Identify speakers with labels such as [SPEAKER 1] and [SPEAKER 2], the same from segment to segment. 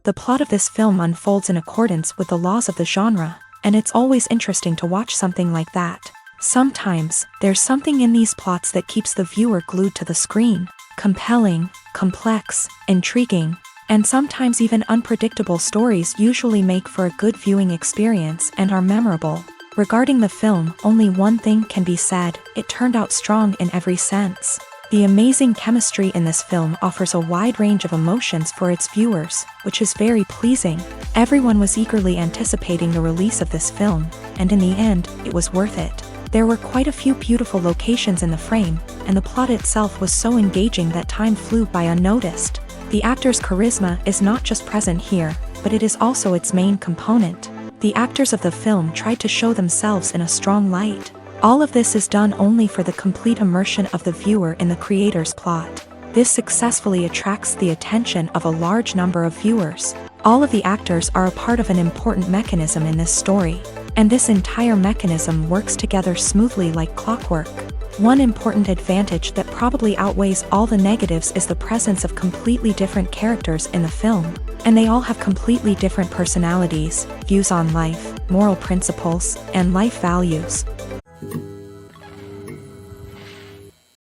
[SPEAKER 1] The plot of this film unfolds in accordance with the laws of the genre, and it's always interesting to watch something like that. Sometimes, there's something in these plots that keeps the viewer glued to the screen. Compelling, complex, intriguing, and sometimes even unpredictable stories usually make for a good viewing experience and are memorable. Regarding the film, only one thing can be said: it turned out strong in every sense. The amazing chemistry in this film offers a wide range of emotions for its viewers, which is very pleasing. Everyone was eagerly anticipating the release of this film, and in the end, it was worth it. There were quite a few beautiful locations in the frame, and the plot itself was so engaging that time flew by unnoticed. The actor's charisma is not just present here, but it is also its main component. The actors of the film tried to show themselves in a strong light. All of this is done only for the complete immersion of the viewer in the creator's plot. This successfully attracts the attention of a large number of viewers. All of the actors are a part of an important mechanism in this story, and this entire mechanism works together smoothly like clockwork. One important advantage that probably outweighs all the negatives is the presence of completely different characters in the film, and they all have completely different personalities, views on life, moral principles, and life values.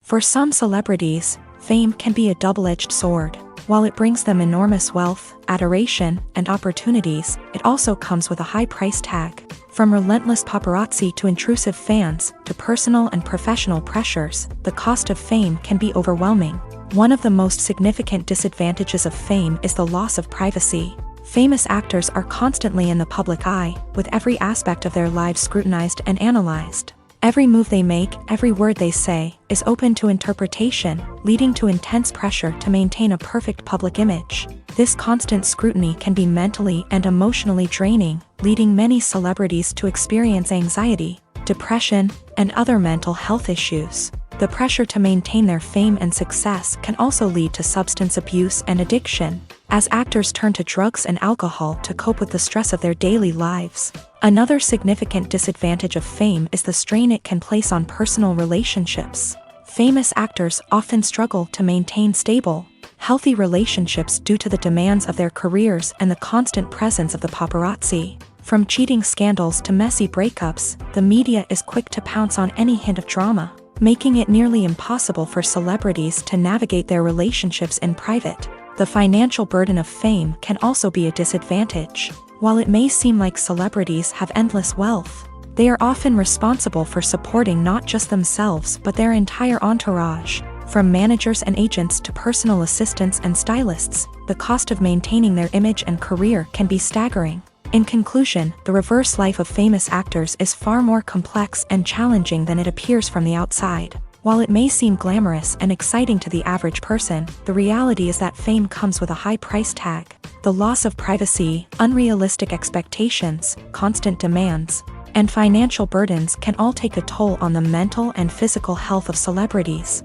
[SPEAKER 1] For some celebrities, fame can be a double-edged sword. While it brings them enormous wealth, adoration, and opportunities, it also comes with a high price tag. From relentless paparazzi to intrusive fans, to personal and professional pressures, the cost of fame can be overwhelming. One of the most significant disadvantages of fame is the loss of privacy. Famous actors are constantly in the public eye, with every aspect of their lives scrutinized and analyzed. Every move they make, every word they say, is open to interpretation, leading to intense pressure to maintain a perfect public image. This constant scrutiny can be mentally and emotionally draining, leading many celebrities to experience anxiety, depression, and other mental health issues. The pressure to maintain their fame and success can also lead to substance abuse and addiction, as actors turn to drugs and alcohol to cope with the stress of their daily lives. Another significant disadvantage of fame is the strain it can place on personal relationships. Famous actors often struggle to maintain stable, healthy relationships due to the demands of their careers and the constant presence of the paparazzi. From cheating scandals to messy breakups, the media is quick to pounce on any hint of drama, making it nearly impossible for celebrities to navigate their relationships in private. The financial burden of fame can also be a disadvantage. While it may seem like celebrities have endless wealth, they are often responsible for supporting not just themselves but their entire entourage. From managers and agents to personal assistants and stylists, the cost of maintaining their image and career can be staggering. In conclusion, the reverse life of famous actors is far more complex and challenging than it appears from the outside. While it may seem glamorous and exciting to the average person, the reality is that fame comes with a high price tag. The loss of privacy, unrealistic expectations, constant demands, and financial burdens can all take a toll on the mental and physical health of celebrities.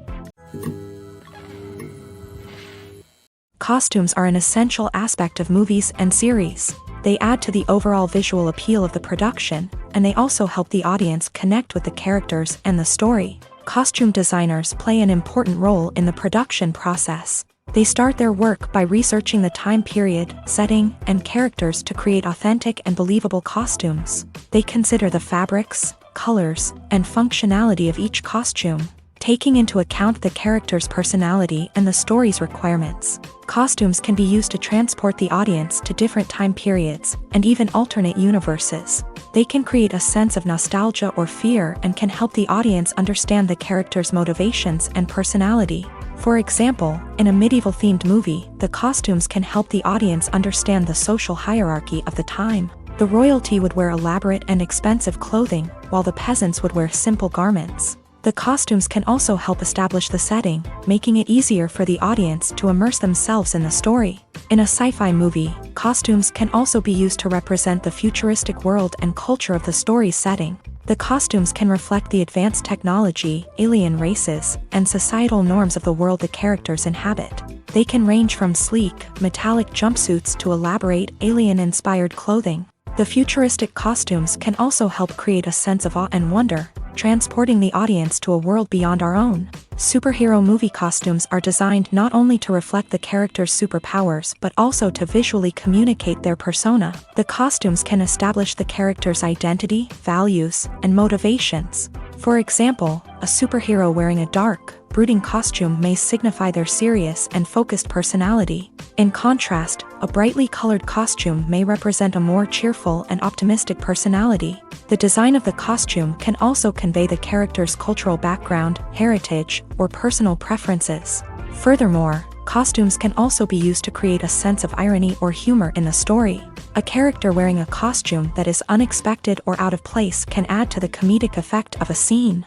[SPEAKER 1] Costumes are an essential aspect of movies and series. They add to the overall visual appeal of the production, and they also help the audience connect with the characters and the story. Costume designers play an important role in the production process. They start their work by researching the time period, setting, and characters to create authentic and believable costumes. They consider the fabrics, colors, and functionality of each costume, taking into account the character's personality and the story's requirements. Costumes can be used to transport the audience to different time periods, and even alternate universes. They can create a sense of nostalgia or fear and can help the audience understand the character's motivations and personality. For example, in a medieval-themed movie, the costumes can help the audience understand the social hierarchy of the time. The royalty would wear elaborate and expensive clothing, while the peasants would wear simple garments. The costumes can also help establish the setting, making it easier for the audience to immerse themselves in the story. In a sci-fi movie, costumes can also be used to represent the futuristic world and culture of the story's setting. The costumes can reflect the advanced technology, alien races, and societal norms of the world the characters inhabit. They can range from sleek, metallic jumpsuits to elaborate, alien-inspired clothing. The futuristic costumes can also help create a sense of awe and wonder, transporting the audience to a world beyond our own. Superhero movie costumes are designed not only to reflect the character's superpowers but also to visually communicate their persona. The costumes can establish the character's identity, values, and motivations. For example, a superhero wearing a dark, brooding costume may signify their serious and focused personality. In contrast, a brightly colored costume may represent a more cheerful and optimistic personality. The design of the costume can also convey the character's cultural background, heritage, or personal preferences. Furthermore, costumes can also be used to create a sense of irony or humor in the story. A character wearing a costume that is unexpected or out of place can add to the comedic effect of a scene.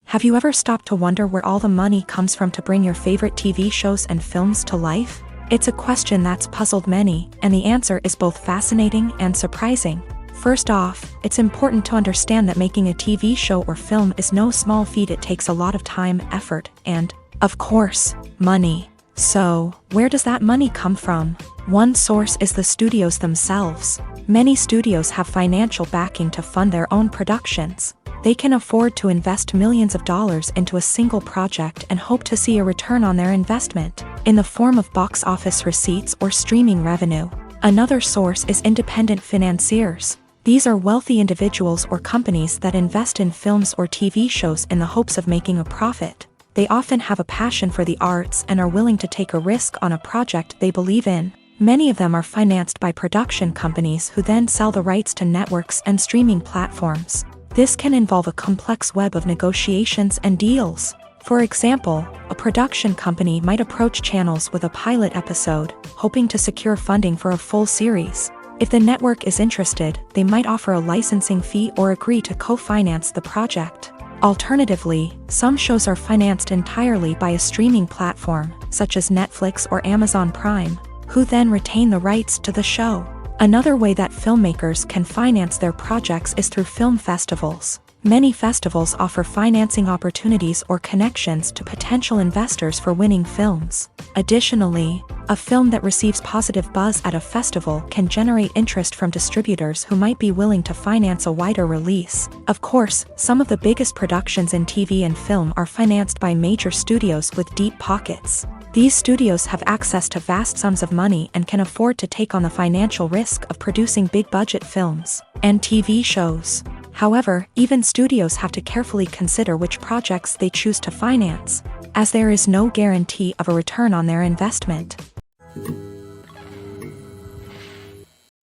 [SPEAKER 1] Have you ever stopped to wonder where all the money comes from to bring your favorite TV shows and films to life? It's a question that's puzzled many, and the answer is both fascinating and surprising. First off, it's important to understand that making a TV show or film is no small feat. It takes a lot of time, effort, and, of course, money. So, where does that money come from? One source is the studios themselves. Many studios have financial backing to fund their own productions. They can afford to invest millions of dollars into a single project and hope to see a return on their investment, in the form of box office receipts or streaming revenue. Another source is independent financiers. These are wealthy individuals or companies that invest in films or TV shows in the hopes of making a profit. They often have a passion for the arts and are willing to take a risk on a project they believe in. Many of them are financed by production companies who then sell the rights to networks and streaming platforms. This can involve a complex web of negotiations and deals. For example, a production company might approach channels with a pilot episode, hoping to secure funding for a full series. If the network is interested, they might offer a licensing fee or agree to co-finance the project. Alternatively, some shows are financed entirely by a streaming platform, such as Netflix or Amazon Prime, who then retain the rights to the show. Another way that filmmakers can finance their projects is through film festivals. Many festivals offer financing opportunities or connections to potential investors for winning films. Additionally, a film that receives positive buzz at a festival can generate interest from distributors who might be willing to finance a wider release. Of course, some of the biggest productions in TV and film are financed by major studios with deep pockets. These studios have access to vast sums of money and can afford to take on the financial risk of producing big-budget films and TV shows. However, even studios have to carefully consider which projects they choose to finance, as there is no guarantee of a return on their investment.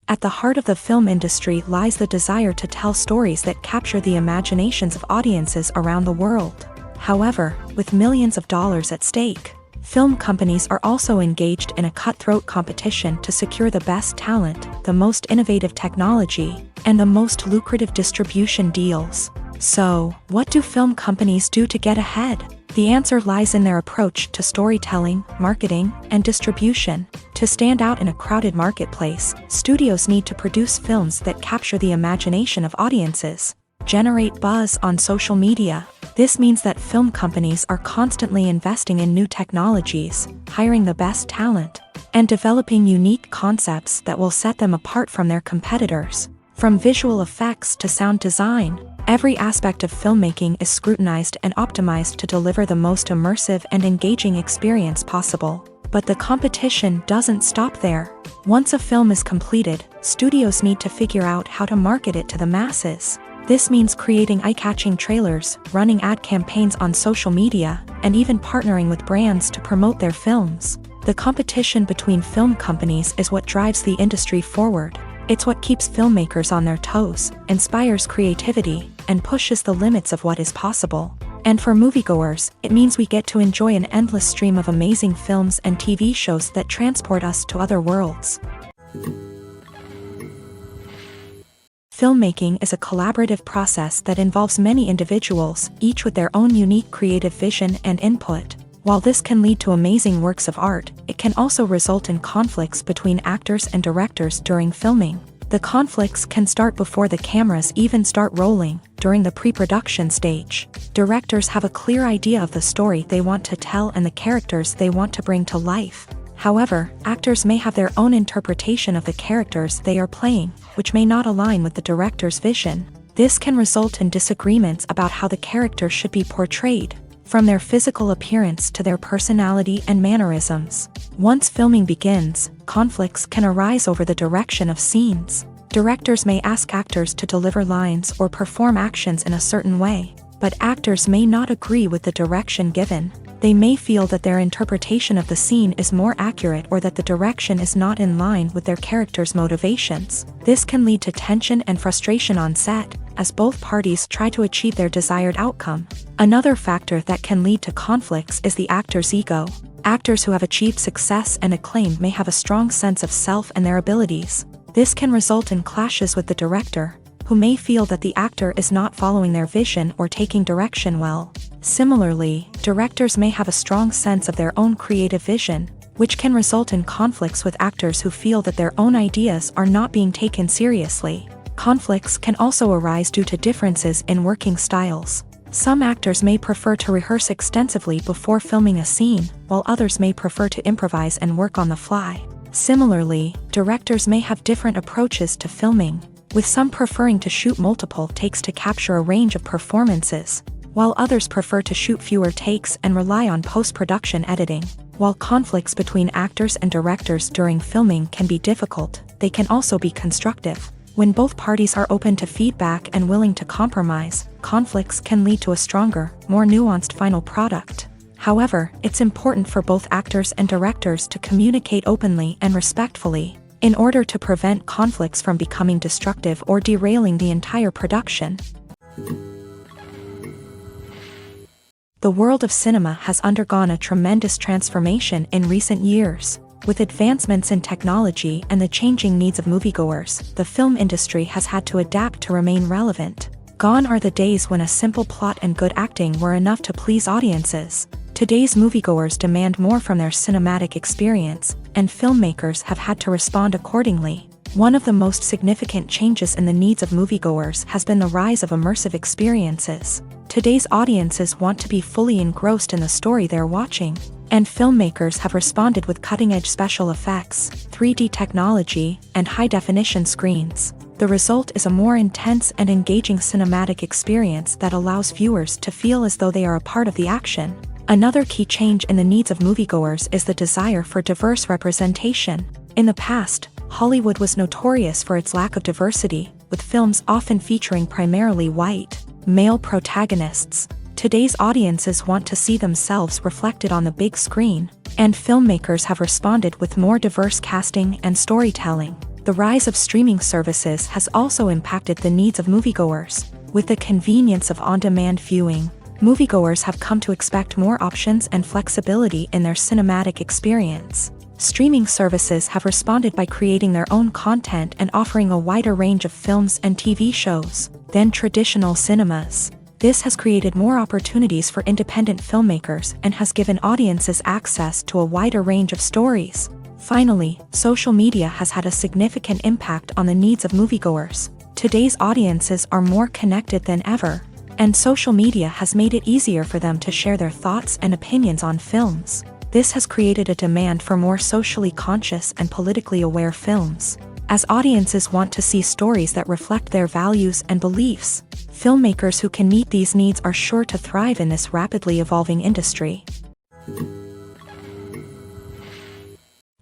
[SPEAKER 1] At the heart of the film industry lies the desire to tell stories that capture the imaginations of audiences around the world. However, with millions of dollars at stake, film companies are also engaged in a cutthroat competition to secure the best talent, the most innovative technology, and the most lucrative distribution deals. So, what do film companies do to get ahead? The answer lies in their approach to storytelling, marketing, and distribution. To stand out in a crowded marketplace, studios need to produce films that capture the imagination of audiences, generate buzz on social media. This means that film companies are constantly investing in new technologies, hiring the best talent, and developing unique concepts that will set them apart from their competitors. From visual effects to sound design, every aspect of filmmaking is scrutinized and optimized to deliver the most immersive and engaging experience possible. But the competition doesn't stop there. Once a film is completed, studios need to figure out how to market it to the masses. This means creating eye-catching trailers, running ad campaigns on social media, and even partnering with brands to promote their films. The competition between film companies is what drives the industry forward. It's what keeps filmmakers on their toes, inspires creativity, and pushes the limits of what is possible. And for moviegoers, it means we get to enjoy an endless stream of amazing films and TV shows that transport us to other worlds. Filmmaking is a collaborative process that involves many individuals, each with their own unique creative vision and input. While this can lead to amazing works of art, it can also result in conflicts between actors and directors during filming. The conflicts can start before the cameras even start rolling, during the pre-production stage. Directors have a clear idea of the story they want to tell and the characters they want to bring to life. However, actors may have their own interpretation of the characters they are playing, which may not align with the director's vision. This can result in disagreements about how the character should be portrayed, from their physical appearance to their personality and mannerisms. Once filming begins, conflicts can arise over the direction of scenes. Directors may ask actors to deliver lines or perform actions in a certain way, but actors may not agree with the direction given. They may feel that their interpretation of the scene is more accurate or that the direction is not in line with their character's motivations. This can lead to tension and frustration on set, as both parties try to achieve their desired outcome. Another factor that can lead to conflicts is the actor's ego. Actors who have achieved success and acclaim may have a strong sense of self and their abilities. This can result in clashes with the director, who may feel that the actor is not following their vision or taking direction well. Similarly, directors may have a strong sense of their own creative vision, which can result in conflicts with actors who feel that their own ideas are not being taken seriously. Conflicts can also arise due to differences in working styles. Some actors may prefer to rehearse extensively before filming a scene, while others may prefer to improvise and work on the fly. Similarly, directors may have different approaches to filming, with some preferring to shoot multiple takes to capture a range of performances, while others prefer to shoot fewer takes and rely on post-production editing. While conflicts between actors and directors during filming can be difficult, they can also be constructive. When both parties are open to feedback and willing to compromise, conflicts can lead to a stronger, more nuanced final product. However, it's important for both actors and directors to communicate openly and respectfully, in order to prevent conflicts from becoming destructive or derailing the entire production. The world of cinema has undergone a tremendous transformation in recent years. With advancements in technology and the changing needs of moviegoers, the film industry has had to adapt to remain relevant. Gone are the days when a simple plot and good acting were enough to please audiences. Today's moviegoers demand more from their cinematic experience, and filmmakers have had to respond accordingly. One of the most significant changes in the needs of moviegoers has been the rise of immersive experiences. Today's audiences want to be fully engrossed in the story they're watching, and filmmakers have responded with cutting-edge special effects, 3D technology, and high-definition screens. The result is a more intense and engaging cinematic experience that allows viewers to feel as though they are a part of the action. Another key change in the needs of moviegoers is the desire for diverse representation. In the past, Hollywood was notorious for its lack of diversity, with films often featuring primarily white, male protagonists. Today's audiences want to see themselves reflected on the big screen, and filmmakers have responded with more diverse casting and storytelling. The rise of streaming services has also impacted the needs of moviegoers. With the convenience of on-demand viewing, moviegoers have come to expect more options and flexibility in their cinematic experience. Streaming services have responded by creating their own content and offering a wider range of films and TV shows than traditional cinemas. This has created more opportunities for independent filmmakers and has given audiences access to a wider range of stories. Finally, social media has had a significant impact on the needs of moviegoers. Today's audiences are more connected than ever, and social media has made it easier for them to share their thoughts and opinions on films. This has created a demand for more socially conscious and politically aware films. As audiences want to see stories that reflect their values and beliefs, filmmakers who can meet these needs are sure to thrive in this rapidly evolving industry.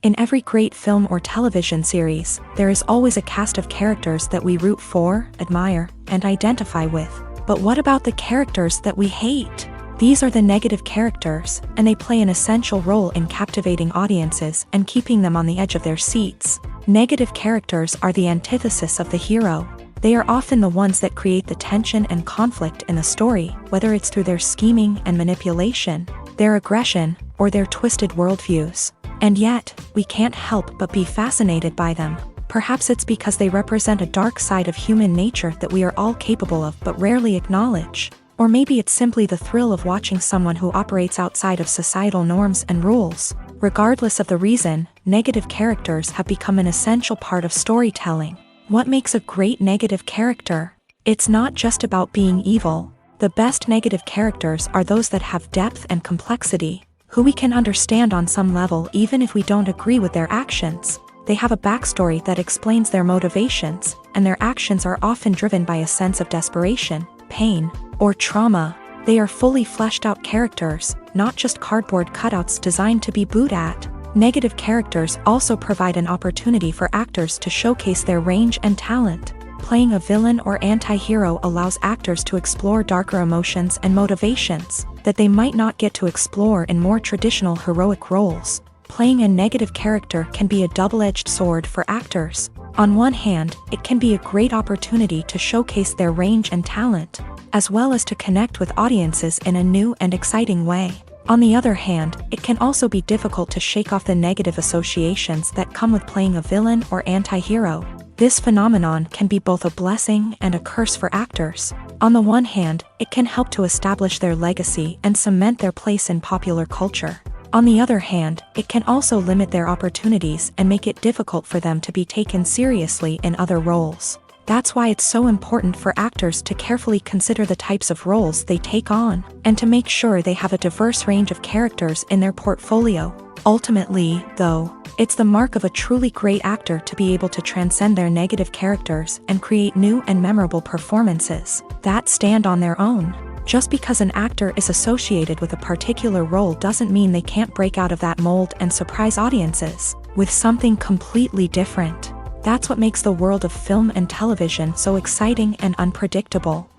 [SPEAKER 1] In every great film or television series, there is always a cast of characters that we root for, admire, and identify with. But what about the characters that we hate? These are the negative characters, and they play an essential role in captivating audiences and keeping them on the edge of their seats. Negative characters are the antithesis of the hero. They are often the ones that create the tension and conflict in the story, whether it's through their scheming and manipulation, their aggression, or their twisted worldviews. And yet, we can't help but be fascinated by them. Perhaps it's because they represent a dark side of human nature that we are all capable of but rarely acknowledge. Or maybe it's simply the thrill of watching someone who operates outside of societal norms and rules. Regardless of the reason, negative characters have become an essential part of storytelling. What makes a great negative character? It's not just about being evil. The best negative characters are those that have depth and complexity. who we can understand on some level even if we don't agree with their actions. They have a backstory that explains their motivations, and their actions are often driven by a sense of desperation, pain, or trauma. They are fully fleshed out characters, not just cardboard cutouts designed to be booed at. Negative characters also provide an opportunity for actors to showcase their range and talent. Playing a villain or anti-hero allows actors to explore darker emotions and motivations that they might not get to explore in more traditional heroic roles. Playing a negative character can be a double-edged sword for actors. On one hand, it can be a great opportunity to showcase their range and talent, as well as to connect with audiences in a new and exciting way. On the other hand, it can also be difficult to shake off the negative associations that come with playing a villain or anti-hero. This phenomenon can be both a blessing and a curse for actors. On the one hand, it can help to establish their legacy and cement their place in popular culture. On the other hand, it can also limit their opportunities and make it difficult for them to be taken seriously in other roles. That's why it's so important for actors to carefully consider the types of roles they take on, and to make sure they have a diverse range of characters in their portfolio. Ultimately, though, it's the mark of a truly great actor to be able to transcend their negative characters and create new and memorable performances that stand on their own. Just because an actor is associated with a particular role doesn't mean they can't break out of that mold and surprise audiences with something completely different. That's what makes the world of film and television so exciting and unpredictable.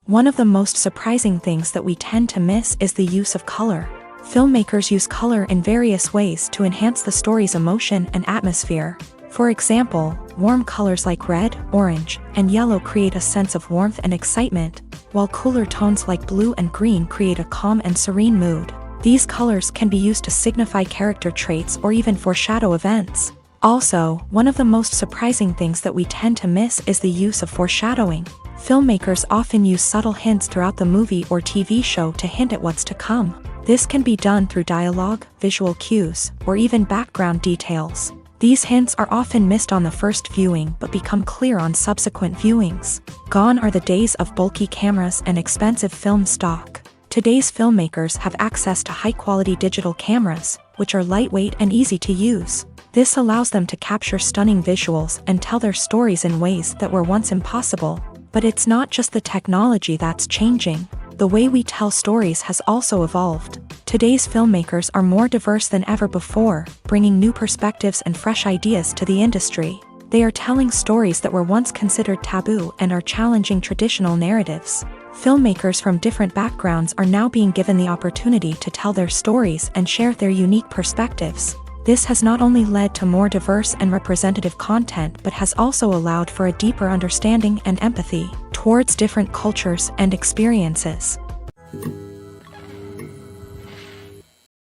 [SPEAKER 1] One of the most surprising things that we tend to miss is the use of color. Filmmakers use color in various ways to enhance the story's emotion and atmosphere. For example, warm colors like red, orange, and yellow create a sense of warmth and excitement, while cooler tones like blue and green create a calm and serene mood. These colors can be used to signify character traits or even foreshadow events. Also, one of the most surprising things that we tend to miss is the use of foreshadowing. Filmmakers often use subtle hints throughout the movie or TV show to hint at what's to come. This can be done through dialogue, visual cues, or even background details. These hints are often missed on the first viewing but become clear on subsequent viewings. Gone are the days of bulky cameras and expensive film stock. Today's filmmakers have access to high-quality digital cameras, which are lightweight and easy to use. This allows them to capture stunning visuals and tell their stories in ways that were once impossible. But it's not just the technology that's changing. The way we tell stories has also evolved. Today's filmmakers are more diverse than ever before, bringing new perspectives and fresh ideas to the industry. They are telling stories that were once considered taboo and are challenging traditional narratives. Filmmakers from different backgrounds are now being given the opportunity to tell their stories and share their unique perspectives. This has not only led to more diverse and representative content but has also allowed for a deeper understanding and empathy towards different cultures and experiences.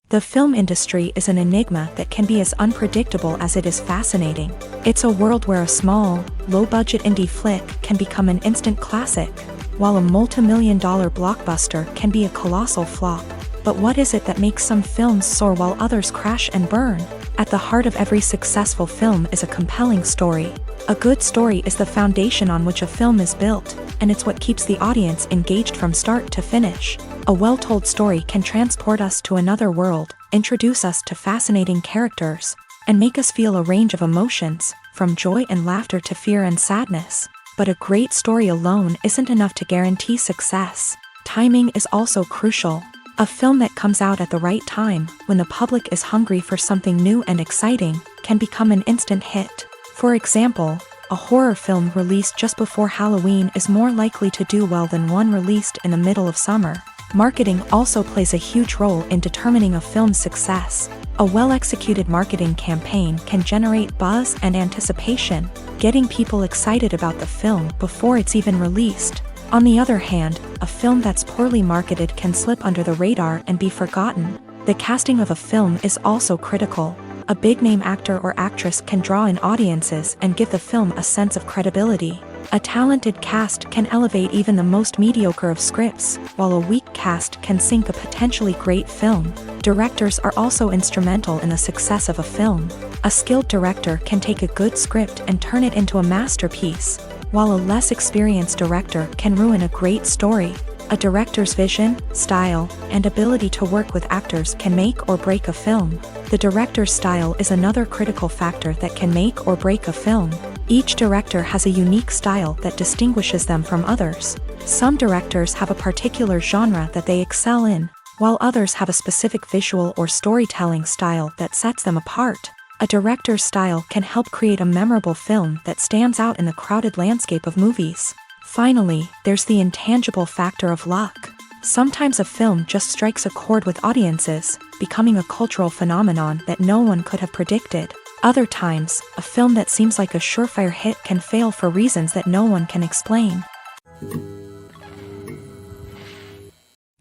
[SPEAKER 1] The film industry is an enigma that can be as unpredictable as it is fascinating. It's a world where a small, low-budget indie flick can become an instant classic, while a multi-million-dollar blockbuster can be a colossal flop. But what is it that makes some films soar while others crash and burn? At the heart of every successful film is a compelling story. A good story is the foundation on which a film is built, and it's what keeps the audience engaged from start to finish. A well-told story can transport us to another world, introduce us to fascinating characters, and make us feel a range of emotions, from joy and laughter to fear and sadness. But a great story alone isn't enough to guarantee success. Timing is also crucial. A film that comes out at the right time, when the public is hungry for something new and exciting, can become an instant hit. For example, a horror film released just before Halloween is more likely to do well than one released in the middle of summer. Marketing also plays a huge role in determining a film's success. A well-executed marketing campaign can generate buzz and anticipation, getting people excited about the film before it's even released. On the other hand, a film that's poorly marketed can slip under the radar and be forgotten. The casting of a film is also critical. A big-name actor or actress can draw in audiences and give the film a sense of credibility. A talented cast can elevate even the most mediocre of scripts, while a weak cast can sink a potentially great film. Directors are also instrumental in the success of a film. A skilled director can take a good script and turn it into a masterpiece, while a less experienced director can ruin a great story. A director's vision, style, and ability to work with actors can make or break a film. The director's style is another critical factor that can make or break a film. Each director has a unique style that distinguishes them from others. Some directors have a particular genre that they excel in, while others have a specific visual or storytelling style that sets them apart. A director's style can help create a memorable film that stands out in the crowded landscape of movies. Finally, there's the intangible factor of luck. Sometimes a film just strikes a chord with audiences, becoming a cultural phenomenon that no one could have predicted. Other times, a film that seems like a surefire hit can fail for reasons that no one can explain.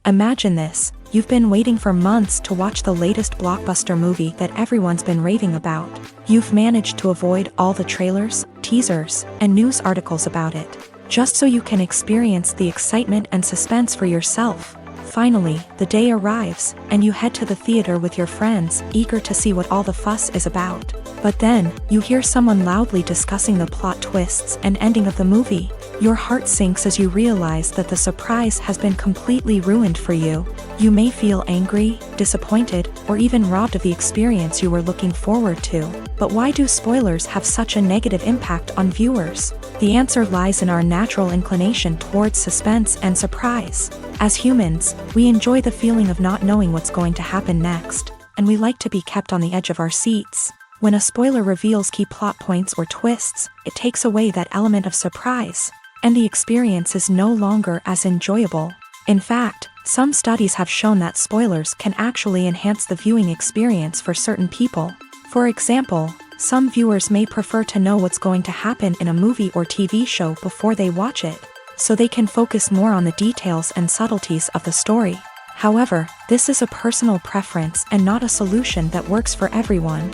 [SPEAKER 1] Imagine this: you've been waiting for months to watch the latest blockbuster movie that everyone's been raving about. You've managed to avoid all the trailers, teasers, and news articles about it, just so you can experience the excitement and suspense for yourself. Finally, the day arrives, and you head to the theater with your friends, eager to see what all the fuss is about. But then, you hear someone loudly discussing the plot twists and ending of the movie. Your heart sinks as you realize that the surprise has been completely ruined for you. You may feel angry, disappointed, or even robbed of the experience you were looking forward to. But why do spoilers have such a negative impact on viewers? The answer lies in our natural inclination towards suspense and surprise. As humans, we enjoy the feeling of not knowing what's going to happen next, and we like to be kept on the edge of our seats. When a spoiler reveals key plot points or twists, it takes away that element of surprise, and the experience is no longer as enjoyable. In fact, some studies have shown that spoilers can actually enhance the viewing experience for certain people. For example, some viewers may prefer to know what's going to happen in a movie or TV show before they watch it, so they can focus more on the details and subtleties of the story. However, this is a personal preference and not a solution that works for everyone.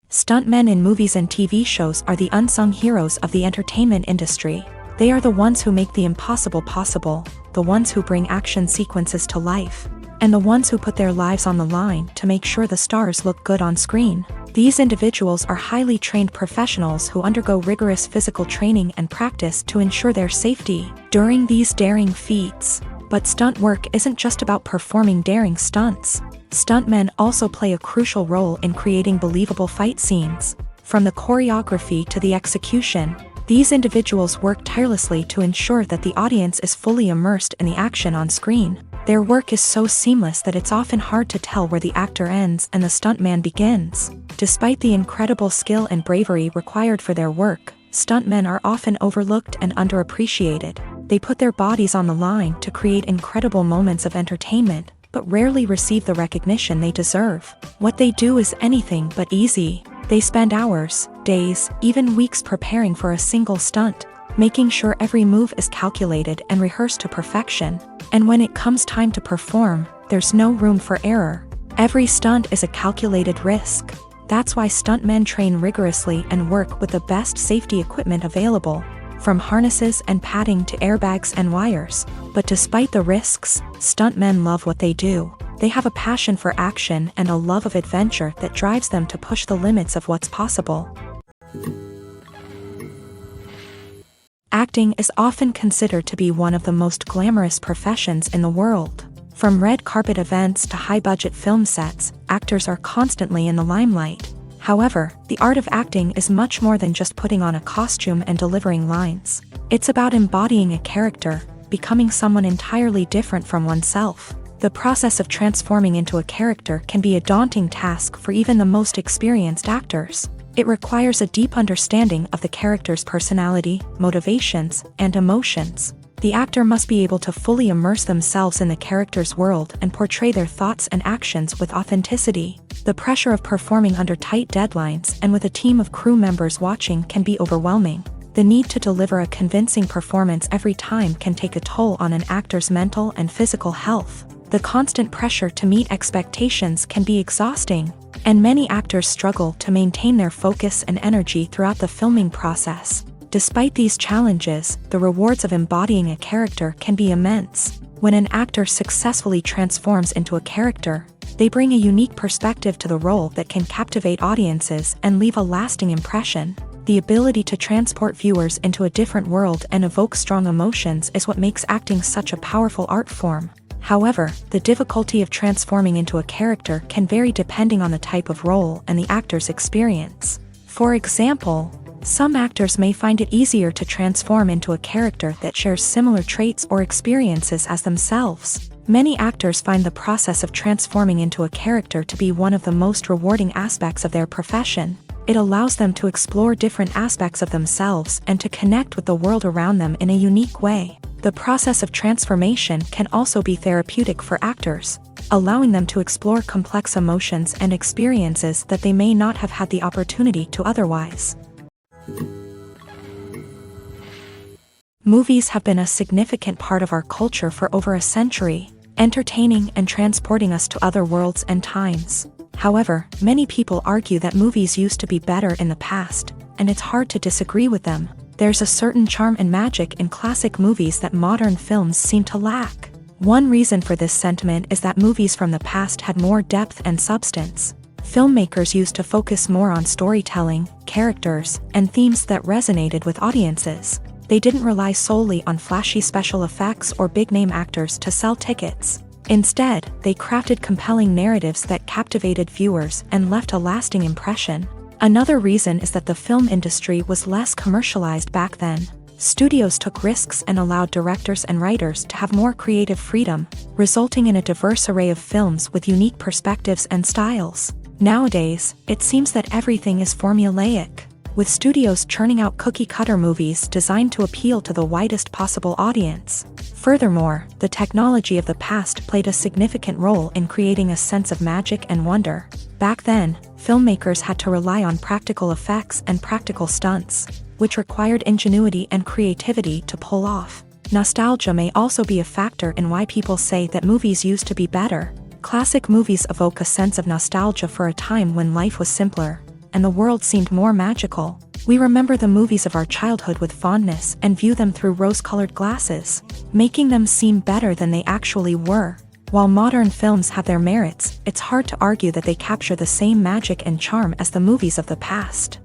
[SPEAKER 1] Stuntmen in movies and TV shows are the unsung heroes of the entertainment industry. They are the ones who make the impossible possible, the ones who bring action sequences to life, and the ones who put their lives on the line to make sure the stars look good on screen. These individuals are highly trained professionals who undergo rigorous physical training and practice to ensure their safety during these daring feats. But stunt work isn't just about performing daring stunts. Stuntmen also play a crucial role in creating believable fight scenes. From the choreography to the execution, these individuals work tirelessly to ensure that the audience is fully immersed in the action on screen. Their work is so seamless that it's often hard to tell where the actor ends and the stuntman begins. Despite the incredible skill and bravery required for their work, stuntmen are often overlooked and underappreciated. They put their bodies on the line to create incredible moments of entertainment, but rarely receive the recognition they deserve. What they do is anything but easy. They spend hours, days, even weeks preparing for a single stunt, making sure every move is calculated and rehearsed to perfection. And when it comes time to perform, there's no room for error. Every stunt is a calculated risk. That's why stuntmen train rigorously and work with the best safety equipment available, from harnesses and padding to airbags and wires. But despite the risks, stuntmen love what they do. They have a passion for action and a love of adventure that drives them to push the limits of what's possible. Acting is often considered to be one of the most glamorous professions in the world. From red carpet events to high-budget film sets, actors are constantly in the limelight. However, the art of acting is much more than just putting on a costume and delivering lines. It's about embodying a character, becoming someone entirely different from oneself. The process of transforming into a character can be a daunting task for even the most experienced actors. It requires a deep understanding of the character's personality, motivations, and emotions. The actor must be able to fully immerse themselves in the character's world and portray their thoughts and actions with authenticity. The pressure of performing under tight deadlines and with a team of crew members watching can be overwhelming. The need to deliver a convincing performance every time can take a toll on an actor's mental and physical health. The constant pressure to meet expectations can be exhausting, and many actors struggle to maintain their focus and energy throughout the filming process. Despite these challenges, the rewards of embodying a character can be immense. When an actor successfully transforms into a character, they bring a unique perspective to the role that can captivate audiences and leave a lasting impression. The ability to transport viewers into a different world and evoke strong emotions is what makes acting such a powerful art form. However, the difficulty of transforming into a character can vary depending on the type of role and the actor's experience. For example, some actors may find it easier to transform into a character that shares similar traits or experiences as themselves. Many actors find the process of transforming into a character to be one of the most rewarding aspects of their profession. It allows them to explore different aspects of themselves and to connect with the world around them in a unique way. The process of transformation can also be therapeutic for actors, allowing them to explore complex emotions and experiences that they may not have had the opportunity to otherwise. Movies have been a significant part of our culture for over a century, entertaining and transporting us to other worlds and times. However, many people argue that movies used to be better in the past, and it's hard to disagree with them. There's a certain charm and magic in classic movies that modern films seem to lack. One reason for this sentiment is that movies from the past had more depth and substance. Filmmakers used to focus more on storytelling, characters, and themes that resonated with audiences. They didn't rely solely on flashy special effects or big-name actors to sell tickets. Instead, they crafted compelling narratives that captivated viewers and left a lasting impression. Another reason is that the film industry was less commercialized back then. Studios took risks and allowed directors and writers to have more creative freedom, resulting in a diverse array of films with unique perspectives and styles. Nowadays, it seems that everything is formulaic, with studios churning out cookie-cutter movies designed to appeal to the widest possible audience. Furthermore, the technology of the past played a significant role in creating a sense of magic and wonder. Back then, filmmakers had to rely on practical effects and practical stunts, which required ingenuity and creativity to pull off. Nostalgia may also be a factor in why people say that movies used to be better. Classic movies evoke a sense of nostalgia for a time when life was simpler, and the world seemed more magical. We remember the movies of our childhood with fondness and view them through rose-colored glasses, making them seem better than they actually were. While modern films have their merits, it's hard to argue that they capture the same magic and charm as the movies of the past.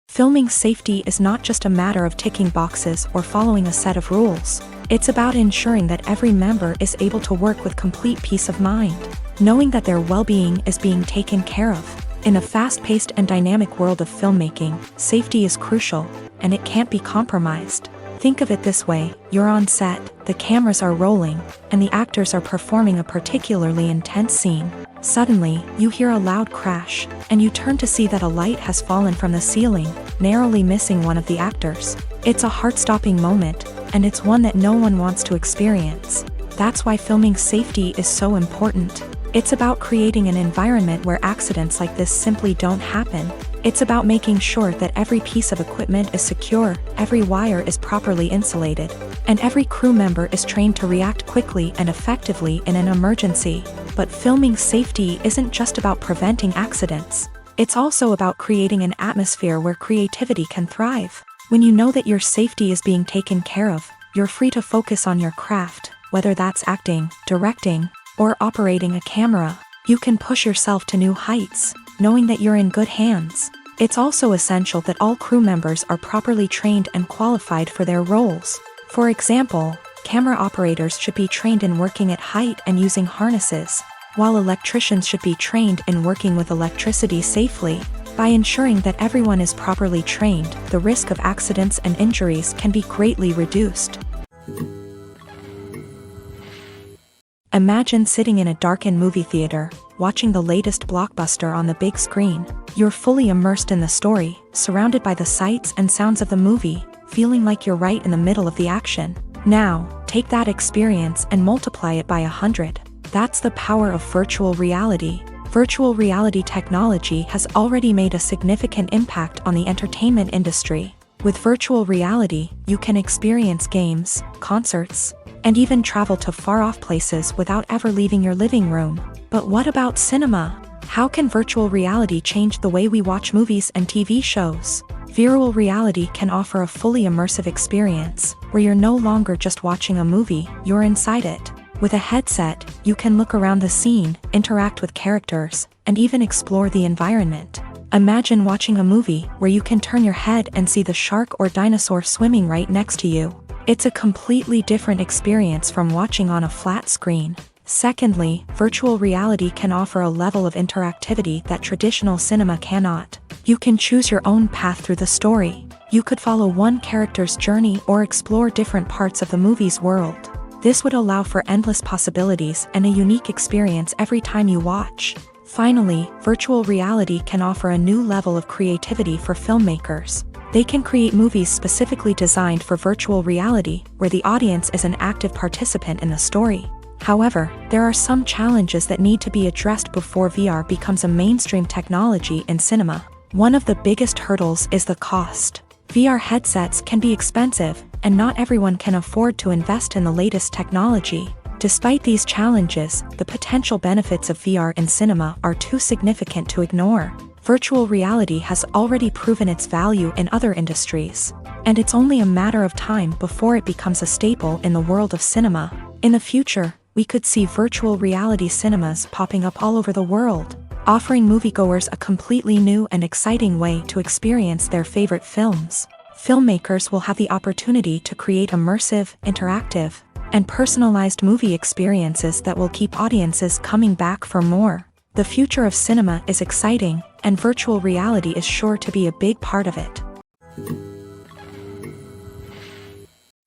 [SPEAKER 1] Filming safety is not just a matter of ticking boxes or following a set of rules. It's about ensuring that every member is able to work with complete peace of mind, knowing that their well-being is being taken care of. In a fast-paced and dynamic world of filmmaking, safety is crucial, and it can't be compromised. Think of it this way: you're on set, the cameras are rolling, and the actors are performing a particularly intense scene. Suddenly, you hear a loud crash, and you turn to see that a light has fallen from the ceiling, narrowly missing one of the actors. It's a heart-stopping moment, and it's one that no one wants to experience. That's why filming safety is so important. It's about creating an environment where accidents like this simply don't happen. It's about making sure that every piece of equipment is secure, every wire is properly insulated, and every crew member is trained to react quickly and effectively in an emergency. But filming safety isn't just about preventing accidents. It's also about creating an atmosphere where creativity can thrive. When you know that your safety is being taken care of, you're free to focus on your craft, whether that's acting, directing, or operating a camera. You can push yourself to new heights, knowing that you're in good hands. It's also essential that all crew members are properly trained and qualified for their roles. For example, camera operators should be trained in working at height and using harnesses, while electricians should be trained in working with electricity safely. By ensuring that everyone is properly trained, the risk of accidents and injuries can be greatly reduced. Imagine sitting in a darkened movie theater, watching the latest blockbuster on the big screen. You're fully immersed in the story, surrounded by the sights and sounds of the movie, feeling like you're right in the middle of the action. Now, take that experience and multiply it by 100. That's the power of virtual reality. Virtual reality technology has already made a significant impact on the entertainment industry. With virtual reality, you can experience games, concerts, and even travel to far-off places without ever leaving your living room. But what about cinema? How can virtual reality change the way we watch movies and TV shows? Virtual reality can offer a fully immersive experience, where you're no longer just watching a movie, you're inside it. With a headset, you can look around the scene, interact with characters, and even explore the environment. Imagine watching a movie where you can turn your head and see the shark or dinosaur swimming right next to you. It's a completely different experience from watching on a flat screen. Secondly, virtual reality can offer a level of interactivity that traditional cinema cannot. You can choose your own path through the story. You could follow one character's journey or explore different parts of the movie's world. This would allow for endless possibilities and a unique experience every time you watch. Finally, virtual reality can offer a new level of creativity for filmmakers. They can create movies specifically designed for virtual reality, where the audience is an active participant in the story. However, there are some challenges that need to be addressed before VR becomes a mainstream technology in cinema. One of the biggest hurdles is the cost. VR headsets can be expensive, and not everyone can afford to invest in the latest technology. Despite these challenges, the potential benefits of VR in cinema are too significant to ignore. Virtual reality has already proven its value in other industries, and it's only a matter of time before it becomes a staple in the world of cinema. In the future, we could see virtual reality cinemas popping up all over the world, offering moviegoers a completely new and exciting way to experience their favorite films. Filmmakers will have the opportunity to create immersive, interactive, and personalized movie experiences that will keep audiences coming back for more. The future of cinema is exciting, and virtual reality is sure to be a big part of it.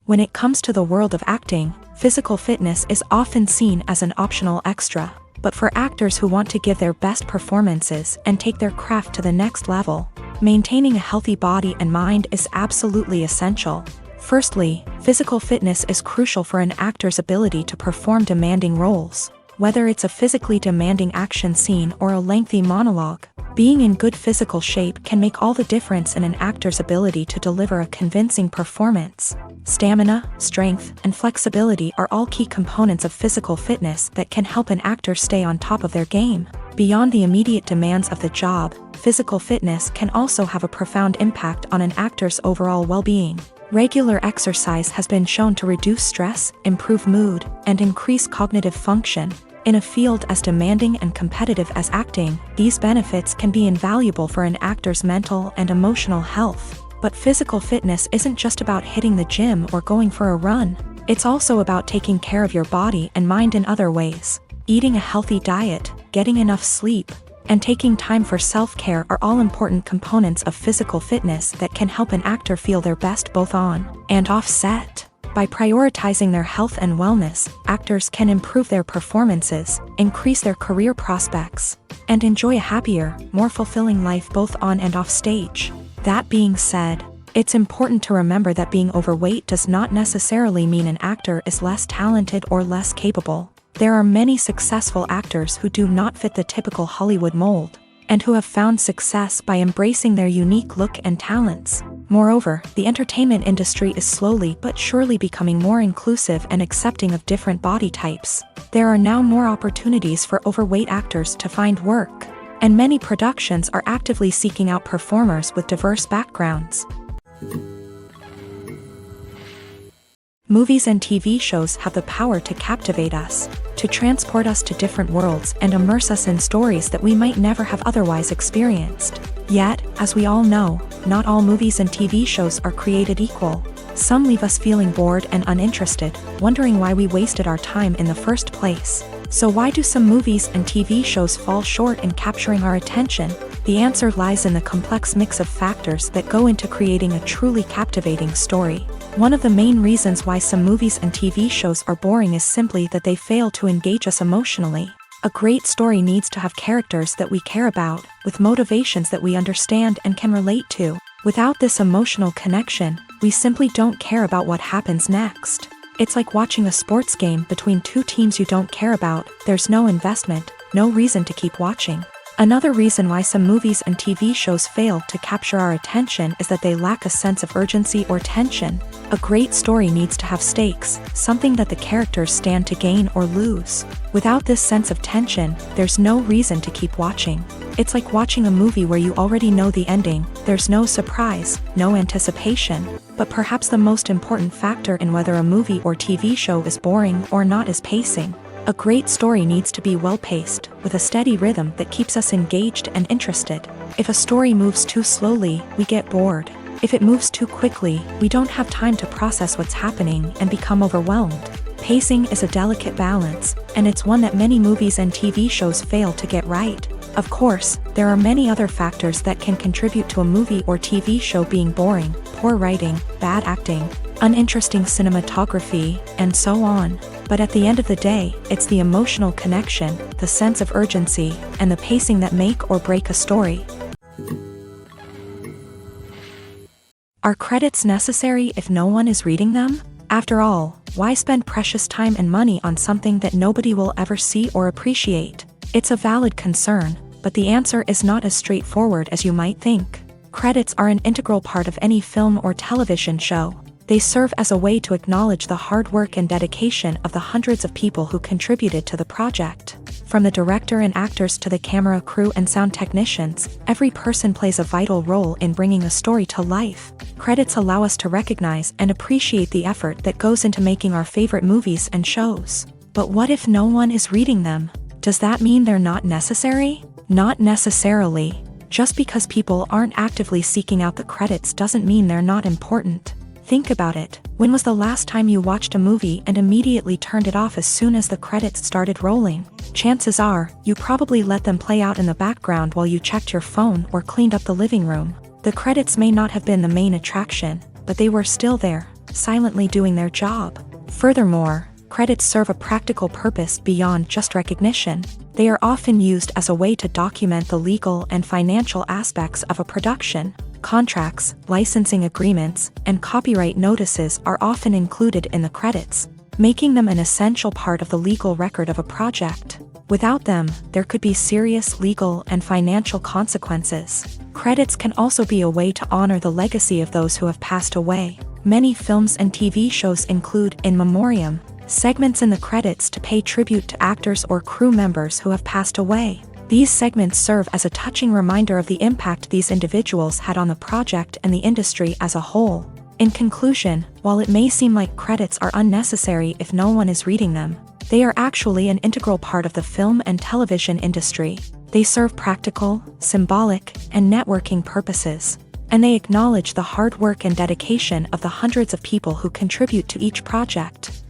[SPEAKER 1] When it comes to the world of acting, physical fitness is often seen as an optional extra. But for actors who want to give their best performances and take their craft to the next level, maintaining a healthy body and mind is absolutely essential. Firstly, physical fitness is crucial for an actor's ability to perform demanding roles. Whether it's a physically demanding action scene or a lengthy monologue, being in good physical shape can make all the difference in an actor's ability to deliver a convincing performance. Stamina, strength, and flexibility are all key components of physical fitness that can help an actor stay on top of their game. Beyond the immediate demands of the job, physical fitness can also have a profound impact on an actor's overall well-being. Regular exercise has been shown to reduce stress, improve mood, and increase cognitive function. In a field as demanding and competitive as acting, these benefits can be invaluable for an actor's mental and emotional health. But physical fitness isn't just about hitting the gym or going for a run. It's also about taking care of your body and mind in other ways. Eating a healthy diet, getting enough sleep, and taking time for self-care are all important components of physical fitness that can help an actor feel their best both on and off set. By prioritizing their health and wellness, actors can improve their performances, increase their career prospects, and enjoy a happier, more fulfilling life both on and off stage. That being said, it's important to remember that being overweight does not necessarily mean an actor is less talented or less capable. There are many successful actors who do not fit the typical Hollywood mold, and who have found success by embracing their unique look and talents. Moreover, the entertainment industry is slowly but surely becoming more inclusive and accepting of different body types. There are now more opportunities for overweight actors to find work, and many productions are actively seeking out performers with diverse backgrounds. Movies and TV shows have the power to captivate us, to transport us to different worlds and immerse us in stories that we might never have otherwise experienced. Yet, as we all know, not all movies and TV shows are created equal. Some leave us feeling bored and uninterested, wondering why we wasted our time in the first place. So why do some movies and TV shows fall short in capturing our attention? The answer lies in the complex mix of factors that go into creating a truly captivating story. One of the main reasons why some movies and TV shows are boring is simply that they fail to engage us emotionally. A great story needs to have characters that we care about, with motivations that we understand and can relate to. Without this emotional connection, we simply don't care about what happens next. It's like watching a sports game between two teams you don't care about. There's no investment, no reason to keep watching. Another reason why some movies and TV shows fail to capture our attention is that they lack a sense of urgency or tension. A great story needs to have stakes, something that the characters stand to gain or lose. Without this sense of tension, there's no reason to keep watching. It's like watching a movie where you already know the ending. There's no surprise, no anticipation. But perhaps the most important factor in whether a movie or TV show is boring or not is pacing. A great story needs to be well-paced, with a steady rhythm that keeps us engaged and interested. If a story moves too slowly, we get bored. If it moves too quickly, we don't have time to process what's happening and become overwhelmed. Pacing is a delicate balance, and it's one that many movies and TV shows fail to get right. Of course, there are many other factors that can contribute to a movie or TV show being boring: poor writing, bad acting, uninteresting cinematography, and so on. But at the end of the day, it's the emotional connection, the sense of urgency, and the pacing that make or break a story. Are credits necessary if no one is reading them? After all, why spend precious time and money on something that nobody will ever see or appreciate? It's a valid concern, but the answer is not as straightforward as you might think. Credits are an integral part of any film or television show. They serve as a way to acknowledge the hard work and dedication of the hundreds of people who contributed to the project. From the director and actors to the camera crew and sound technicians, every person plays a vital role in bringing a story to life. Credits allow us to recognize and appreciate the effort that goes into making our favorite movies and shows. But what if no one is reading them? Does that mean they're not necessary? Not necessarily. Just because people aren't actively seeking out the credits doesn't mean they're not important. Think about it. When was the last time you watched a movie and immediately turned it off as soon as the credits started rolling? Chances are, you probably let them play out in the background while you checked your phone or cleaned up the living room. The credits may not have been the main attraction, but they were still there, silently doing their job. Furthermore, credits serve a practical purpose beyond just recognition. They are often used as a way to document the legal and financial aspects of a production. Contracts, licensing agreements, and copyright notices are often included in the credits, making them an essential part of the legal record of a project. Without them, there could be serious legal and financial consequences. Credits can also be a way to honor the legacy of those who have passed away. Many films and TV shows include in memoriam segments in the credits to pay tribute to actors or crew members who have passed away. These segments serve as a touching reminder of the impact these individuals had on the project and the industry as a whole. In conclusion, while it may seem like credits are unnecessary if no one is reading them, they are actually an integral part of the film and television industry. They serve practical, symbolic, and networking purposes, and they acknowledge the hard work and dedication of the hundreds of people who contribute to each project.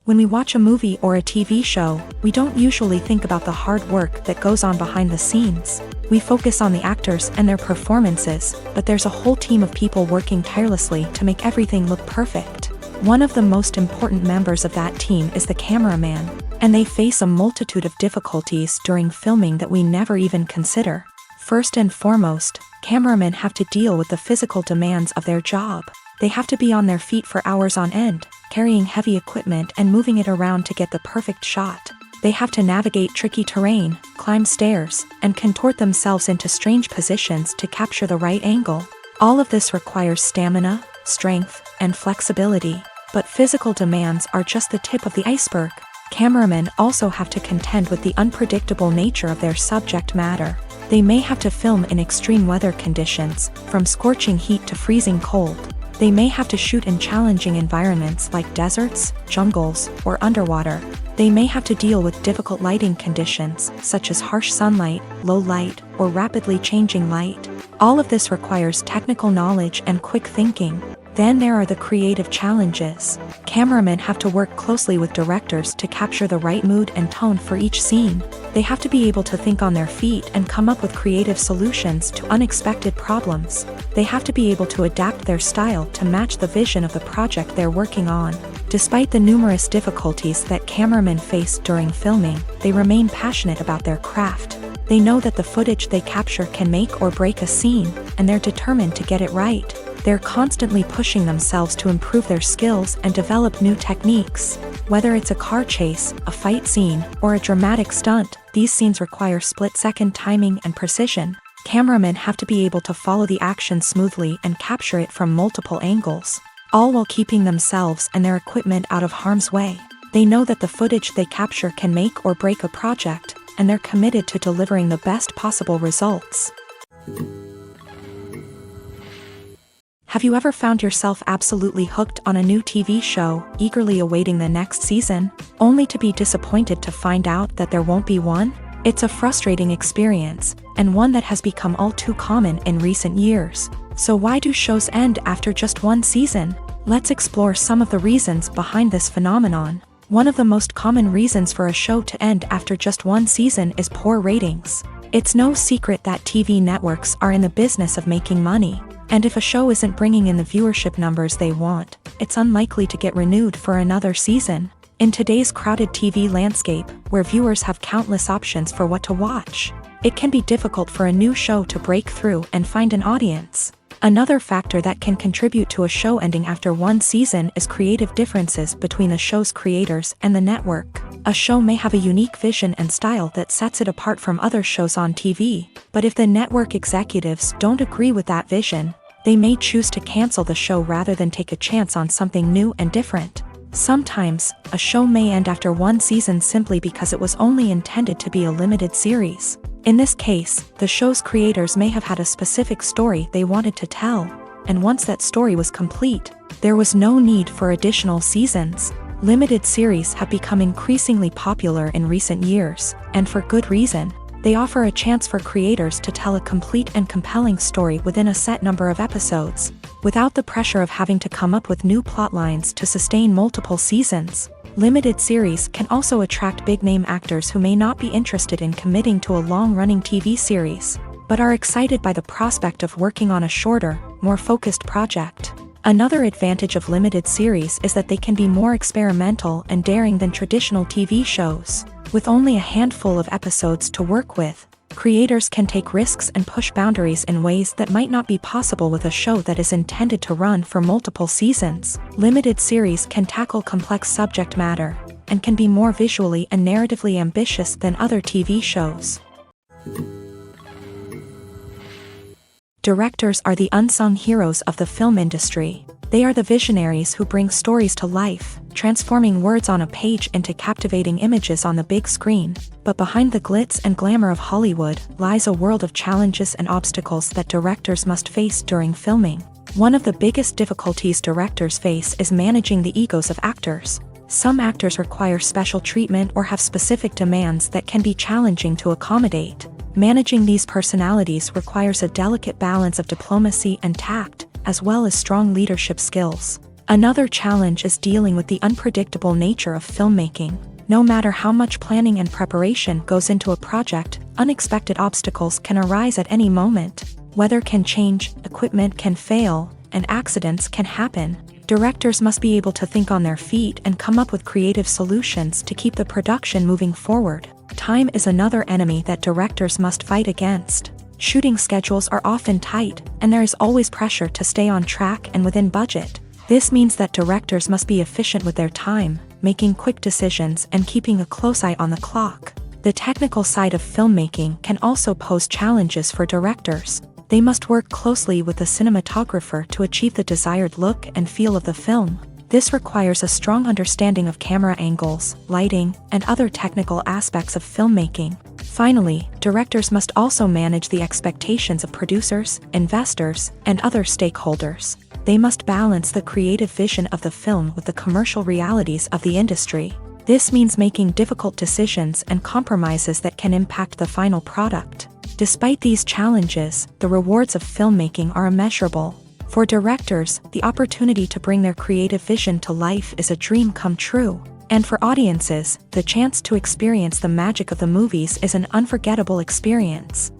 [SPEAKER 1] When we watch a movie or a TV show, we don't usually think about the hard work that goes on behind the scenes. We focus on the actors and their performances, but there's a whole team of people working tirelessly to make everything look perfect. One of the most important members of that team is the cameraman, and they face a multitude of difficulties during filming that we never even consider. First and foremost, cameramen have to deal with the physical demands of their job. They have to be on their feet for hours on end, carrying heavy equipment and moving it around to get the perfect shot. They have to navigate tricky terrain, climb stairs, and contort themselves into strange positions to capture the right angle. All of this requires stamina, strength, and flexibility. But physical demands are just the tip of the iceberg. Cameramen also have to contend with the unpredictable nature of their subject matter. They may have to film in extreme weather conditions, from scorching heat to freezing cold. They may have to shoot in challenging environments like deserts, jungles, or underwater. They may have to deal with difficult lighting conditions, such as harsh sunlight, low light, or rapidly changing light. All of this requires technical knowledge and quick thinking. Then there are the creative challenges. Cameramen have to work closely with directors to capture the right mood and tone for each scene. They have to be able to think on their feet and come up with creative solutions to unexpected problems. They have to be able to adapt their style to match the vision of the project they're working on. Despite the numerous difficulties that cameramen face during filming, they remain passionate about their craft. They know that the footage they capture can make or break a scene, and they're determined to get it right. They're constantly pushing themselves to improve their skills and develop new techniques. Whether it's a car chase, a fight scene, or a dramatic stunt, these scenes require split-second timing and precision. Cameramen have to be able to follow the action smoothly and capture it from multiple angles, all while keeping themselves and their equipment out of harm's way. They know that the footage they capture can make or break a project, and they're committed to delivering the best possible results. Have you ever found yourself absolutely hooked on a new TV show, eagerly awaiting the next season, only to be disappointed to find out that there won't be one? It's a frustrating experience, and one that has become all too common in recent years. So why do shows end after just one season? Let's explore some of the reasons behind this phenomenon. One of the most common reasons for a show to end after just one season is poor ratings. It's no secret that TV networks are in the business of making money. And if a show isn't bringing in the viewership numbers they want, it's unlikely to get renewed for another season. In today's crowded TV landscape, where viewers have countless options for what to watch, it can be difficult for a new show to break through and find an audience. Another factor that can contribute to a show ending after one season is creative differences between the show's creators and the network. A show may have a unique vision and style that sets it apart from other shows on TV, but if the network executives don't agree with that vision, they may choose to cancel the show rather than take a chance on something new and different. Sometimes, a show may end after one season simply because it was only intended to be a limited series. In this case, the show's creators may have had a specific story they wanted to tell, and once that story was complete, there was no need for additional seasons. Limited series have become increasingly popular in recent years, and for good reason. They offer a chance for creators to tell a complete and compelling story within a set number of episodes, without the pressure of having to come up with new plotlines to sustain multiple seasons. Limited series can also attract big-name actors who may not be interested in committing to a long-running TV series, but are excited by the prospect of working on a shorter, more focused project. Another advantage of limited series is that they can be more experimental and daring than traditional TV shows. With only a handful of episodes to work with, creators can take risks and push boundaries in ways that might not be possible with a show that is intended to run for multiple seasons. Limited series can tackle complex subject matter, and can be more visually and narratively ambitious than other TV shows. Directors are the unsung heroes of the film industry. They are the visionaries who bring stories to life, transforming words on a page into captivating images on the big screen. But behind the glitz and glamour of Hollywood lies a world of challenges and obstacles that directors must face during filming. One of the biggest difficulties directors face is managing the egos of actors. Some actors require special treatment or have specific demands that can be challenging to accommodate. Managing these personalities requires a delicate balance of diplomacy and tact, as well as strong leadership skills. Another challenge is dealing with the unpredictable nature of filmmaking. No matter how much planning and preparation goes into a project, unexpected obstacles can arise at any moment. Weather can change, equipment can fail, and accidents can happen. Directors must be able to think on their feet and come up with creative solutions to keep the production moving forward. Time is another enemy that directors must fight against. Shooting schedules are often tight, and there is always pressure to stay on track and within budget. This means that directors must be efficient with their time, making quick decisions and keeping a close eye on the clock. The technical side of filmmaking can also pose challenges for directors. They must work closely with the cinematographer to achieve the desired look and feel of the film. This requires a strong understanding of camera angles, lighting, and other technical aspects of filmmaking. Finally, directors must also manage the expectations of producers, investors, and other stakeholders. They must balance the creative vision of the film with the commercial realities of the industry. This means making difficult decisions and compromises that can impact the final product. Despite these challenges, the rewards of filmmaking are immeasurable. For directors, the opportunity to bring their creative vision to life is a dream come true. And for audiences, the chance to experience the magic of the movies is an unforgettable experience.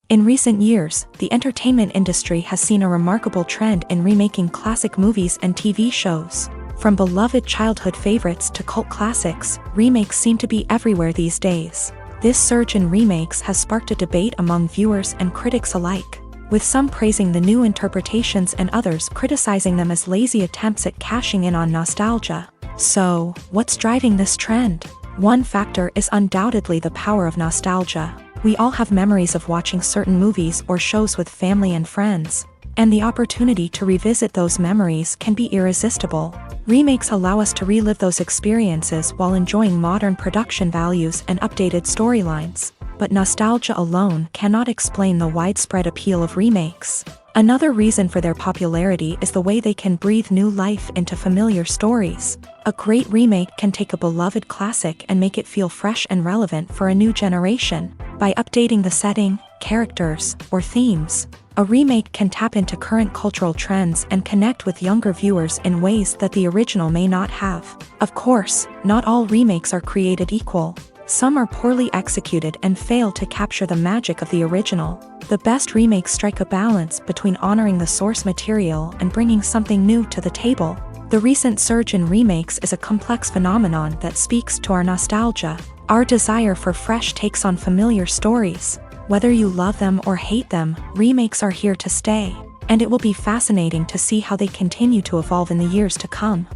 [SPEAKER 1] In recent years, the entertainment industry has seen a remarkable trend in remaking classic movies and TV shows. From beloved childhood favorites to cult classics, remakes seem to be everywhere these days. This surge in remakes has sparked a debate among viewers and critics alike, with some praising the new interpretations and others criticizing them as lazy attempts at cashing in on nostalgia. So, what's driving this trend? One factor is undoubtedly the power of nostalgia. We all have memories of watching certain movies or shows with family and friends, and the opportunity to revisit those memories can be irresistible. Remakes allow us to relive those experiences while enjoying modern production values and updated storylines. but nostalgia alone cannot explain the widespread appeal of remakes. Another reason for their popularity is the way they can breathe new life into familiar stories. A great remake can take a beloved classic and make it feel fresh and relevant for a new generation. By updating the setting, characters, or themes, a remake can tap into current cultural trends and connect with younger viewers in ways that the original may not have. Of course, not all remakes are created equal. Some are poorly executed and fail to capture the magic of the original. The best remakes strike a balance between honoring the source material and bringing something new to the table. The recent surge in remakes is a complex phenomenon that speaks to our nostalgia, our desire for fresh takes on familiar stories. Whether you love them or hate them, remakes are here to stay, and it will be fascinating to see how they continue to evolve in the years to come.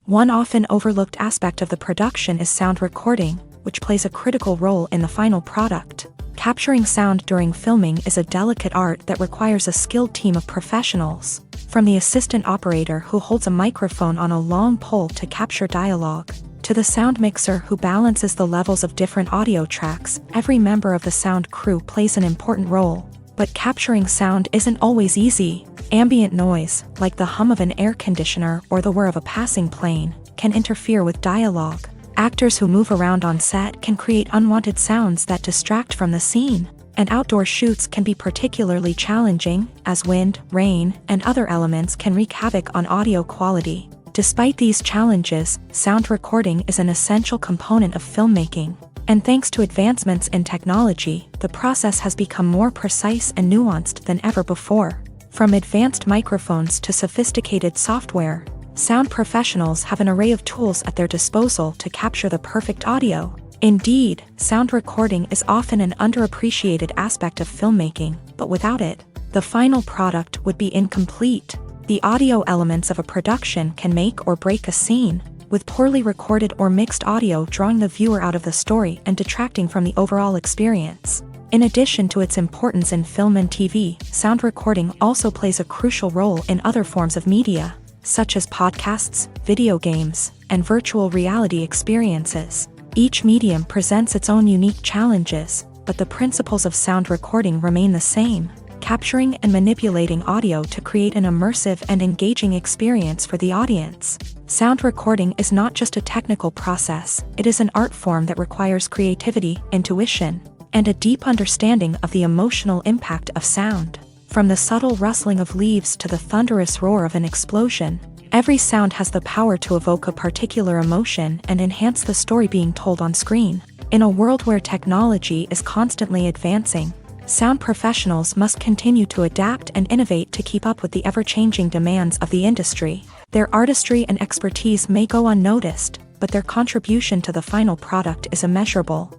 [SPEAKER 1] One often overlooked aspect of the production is sound recording, which plays a critical role in the final product. Capturing sound during filming is a delicate art that requires a skilled team of professionals. From the assistant operator who holds a microphone on a long pole to capture dialogue, to the sound mixer who balances the levels of different audio tracks, every member of the sound crew plays an important role. But capturing sound isn't always easy. Ambient noise, like the hum of an air conditioner or the whir of a passing plane, can interfere with dialogue. Actors who move around on set can create unwanted sounds that distract from the scene. And outdoor shoots can be particularly challenging, as wind, rain, and other elements can wreak havoc on audio quality. Despite these challenges, sound recording is an essential component of filmmaking. And thanks to advancements in technology, the process has become more precise and nuanced than ever before. From advanced microphones to sophisticated software, sound professionals have an array of tools at their disposal to capture the perfect audio. Indeed, sound recording is often an underappreciated aspect of filmmaking, but without it, the final product would be incomplete. The audio elements of a production can make or break a scene, with poorly recorded or mixed audio drawing the viewer out of the story and detracting from the overall experience. In addition to its importance in film and TV, sound recording also plays a crucial role in other forms of media, such as podcasts, video games, and virtual reality experiences. Each medium presents its own unique challenges, but the principles of sound recording remain the same, capturing and manipulating audio to create an immersive and engaging experience for the audience. Sound recording is not just a technical process, it is an art form that requires creativity, intuition, and a deep understanding of the emotional impact of sound. From the subtle rustling of leaves to the thunderous roar of an explosion, every sound has the power to evoke a particular emotion and enhance the story being told on screen. In a world where technology is constantly advancing, sound professionals must continue to adapt and innovate to keep up with the ever-changing demands of the industry. Their artistry and expertise may go unnoticed, but their contribution to the final product is immeasurable.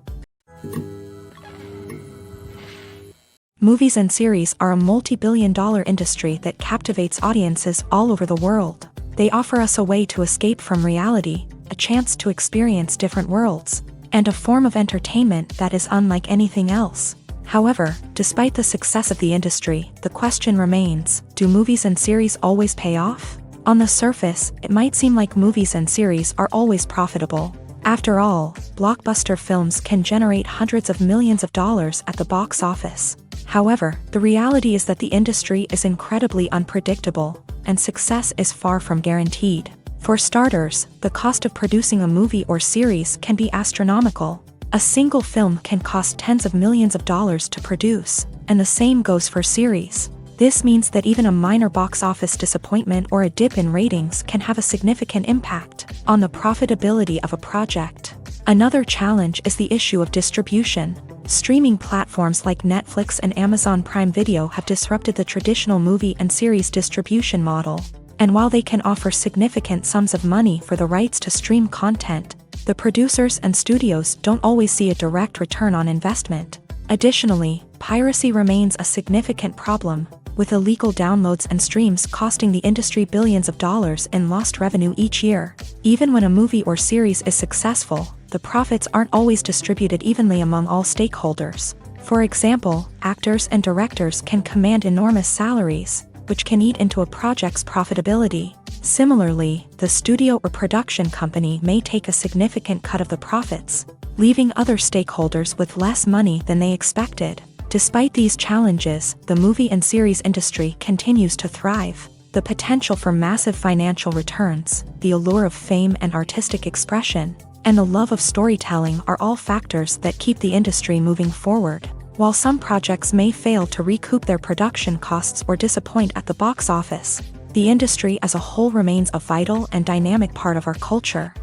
[SPEAKER 1] Movies and series are a multi-billion-dollar industry that captivates audiences all over the world. They offer us a way to escape from reality, a chance to experience different worlds, and a form of entertainment that is unlike anything else. However, despite the success of the industry, the question remains, do movies and series always pay off? On the surface, it might seem like movies and series are always profitable. After all, blockbuster films can generate hundreds of millions of dollars at the box office. However, the reality is that the industry is incredibly unpredictable, and success is far from guaranteed. For starters, the cost of producing a movie or series can be astronomical. A single film can cost tens of millions of dollars to produce, and the same goes for series. This means that even a minor box office disappointment or a dip in ratings can have a significant impact on the profitability of a project. Another challenge is the issue of distribution. Streaming platforms like Netflix and Amazon Prime Video have disrupted the traditional movie and series distribution model. And while they can offer significant sums of money for the rights to stream content, the producers and studios don't always see a direct return on investment. Additionally, piracy remains a significant problem, with illegal downloads and streams costing the industry billions of dollars in lost revenue each year. Even when a movie or series is successful, the profits aren't always distributed evenly among all stakeholders. For example, actors and directors can command enormous salaries, which can eat into a project's profitability. Similarly, the studio or production company may take a significant cut of the profits, leaving other stakeholders with less money than they expected. Despite these challenges, the movie and series industry continues to thrive. The potential for massive financial returns, the allure of fame and artistic expression, and the love of storytelling are all factors that keep the industry moving forward. While some projects may fail to recoup their production costs or disappoint at the box office, the industry as a whole remains a vital and dynamic part of our culture.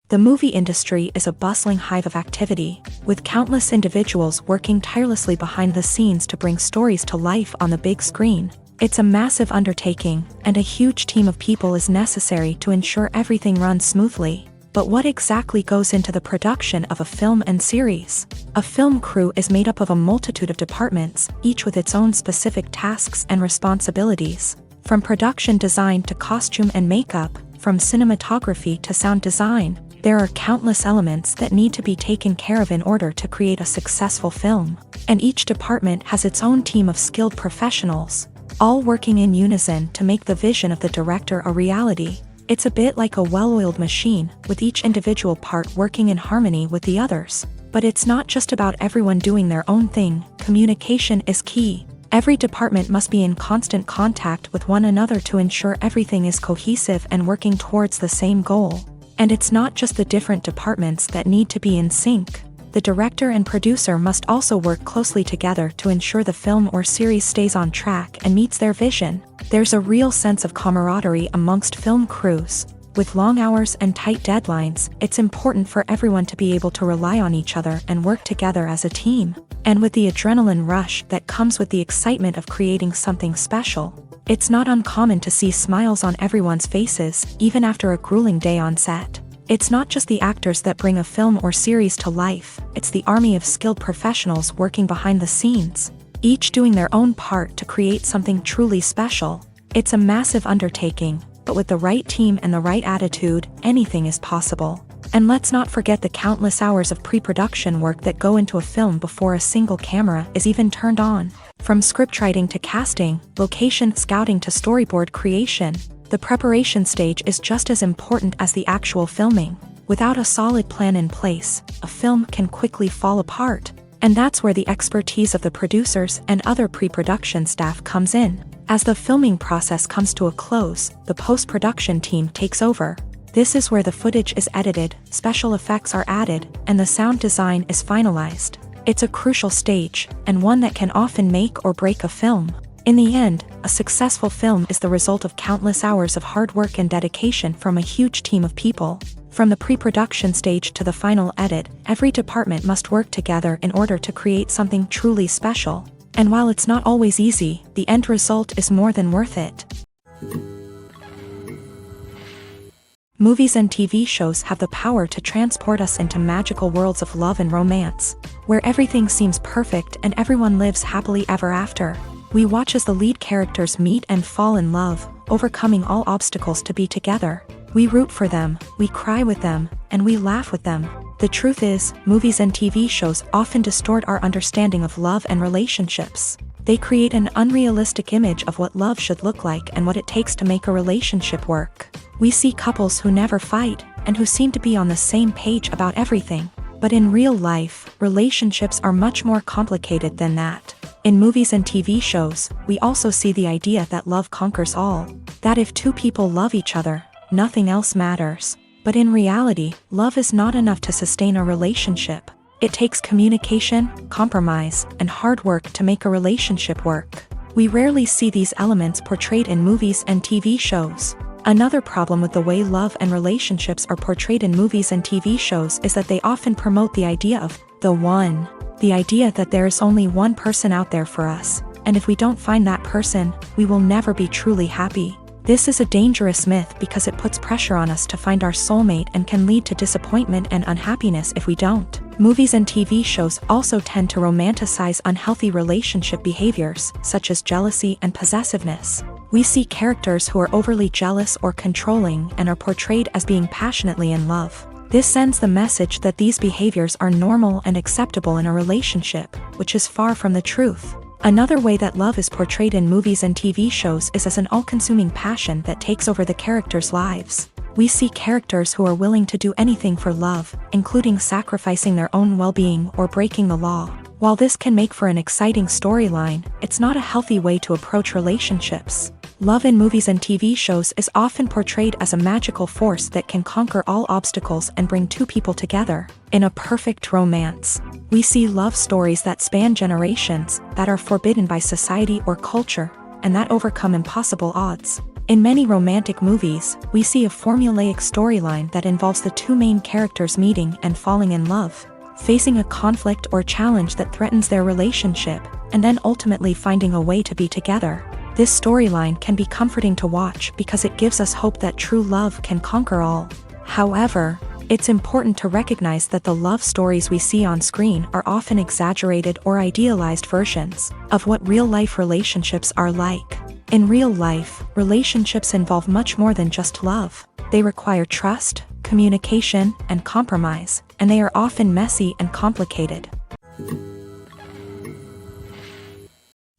[SPEAKER 1] The movie industry is a bustling hive of activity, with countless individuals working tirelessly behind the scenes to bring stories to life on the big screen. It's a massive undertaking, and a huge team of people is necessary to ensure everything runs smoothly. But what exactly goes into the production of a film and series? A film crew is made up of a multitude of departments, each with its own specific tasks and responsibilities. From production design to costume and makeup, from cinematography to sound design, there are countless elements that need to be taken care of in order to create a successful film. And each department has its own team of skilled professionals, all working in unison to make the vision of the director a reality. It's a bit like a well-oiled machine, with each individual part working in harmony with the others. But it's not just about everyone doing their own thing. Communication is key. Every department must be in constant contact with one another to ensure everything is cohesive and working towards the same goal. And it's not just the different departments that need to be in sync. The director and producer must also work closely together to ensure the film or series stays on track and meets their vision. There's a real sense of camaraderie amongst film crews. With long hours and tight deadlines, it's important for everyone to be able to rely on each other and work together as a team. And with the adrenaline rush that comes with the excitement of creating something special, it's not uncommon to see smiles on everyone's faces, even after a grueling day on set. It's not just the actors that bring a film or series to life, it's the army of skilled professionals working behind the scenes, each doing their own part to create something truly special. It's a massive undertaking, but with the right team and the right attitude, anything is possible. And let's not forget the countless hours of pre-production work that go into a film before a single camera is even turned on. From scriptwriting to casting, location scouting to storyboard creation, the preparation stage is just as important as the actual filming. Without a solid plan in place, a film can quickly fall apart. And that's where the expertise of the producers and other pre-production staff comes in. As the filming process comes to a close, the post-production team takes over. This is where the footage is edited, special effects are added, and the sound design is finalized. It's a crucial stage, and one that can often make or break a film. In the end, a successful film is the result of countless hours of hard work and dedication from a huge team of people. From the pre-production stage to the final edit, every department must work together in order to create something truly special. And while it's not always easy, the end result is more than worth it. Movies and TV shows have the power to transport us into magical worlds of love and romance, where everything seems perfect and everyone lives happily ever after. We watch as the lead characters meet and fall in love, overcoming all obstacles to be together. We root for them, we cry with them, and we laugh with them. The truth is, movies and TV shows often distort our understanding of love and relationships. They create an unrealistic image of what love should look like and what it takes to make a relationship work. We see couples who never fight, and who seem to be on the same page about everything. But in real life, relationships are much more complicated than that. In movies and TV shows, we also see the idea that love conquers all. That if two people love each other, nothing else matters. But in reality, love is not enough to sustain a relationship. It takes communication, compromise, and hard work to make a relationship work. We rarely see these elements portrayed in movies and TV shows. Another problem with the way love and relationships are portrayed in movies and TV shows is that they often promote the idea of the one. The idea that there is only one person out there for us, and if we don't find that person, we will never be truly happy. This is a dangerous myth because it puts pressure on us to find our soulmate and can lead to disappointment and unhappiness if we don't. Movies and TV shows also tend to romanticize unhealthy relationship behaviors, such as jealousy and possessiveness. We see characters who are overly jealous or controlling and are portrayed as being passionately in love. This sends the message that these behaviors are normal and acceptable in a relationship, which is far from the truth. Another way that love is portrayed in movies and TV shows is as an all-consuming passion that takes over the characters' lives. We see characters who are willing to do anything for love, including sacrificing their own well-being or breaking the law. While this can make for an exciting storyline, it's not a healthy way to approach relationships. Love in movies and TV shows is often portrayed as a magical force that can conquer all obstacles and bring two people together. In a perfect romance, we see love stories that span generations, that are forbidden by society or culture, and that overcome impossible odds. In many romantic movies, we see a formulaic storyline that involves the two main characters meeting and falling in love, facing a conflict or challenge that threatens their relationship, and then ultimately finding a way to be together. This storyline can be comforting to watch because it gives us hope that true love can conquer all. However, it's important to recognize that the love stories we see on screen are often exaggerated or idealized versions of what real-life relationships are like. In real life, relationships involve much more than just love. They require trust, communication, and compromise, and they are often messy and complicated.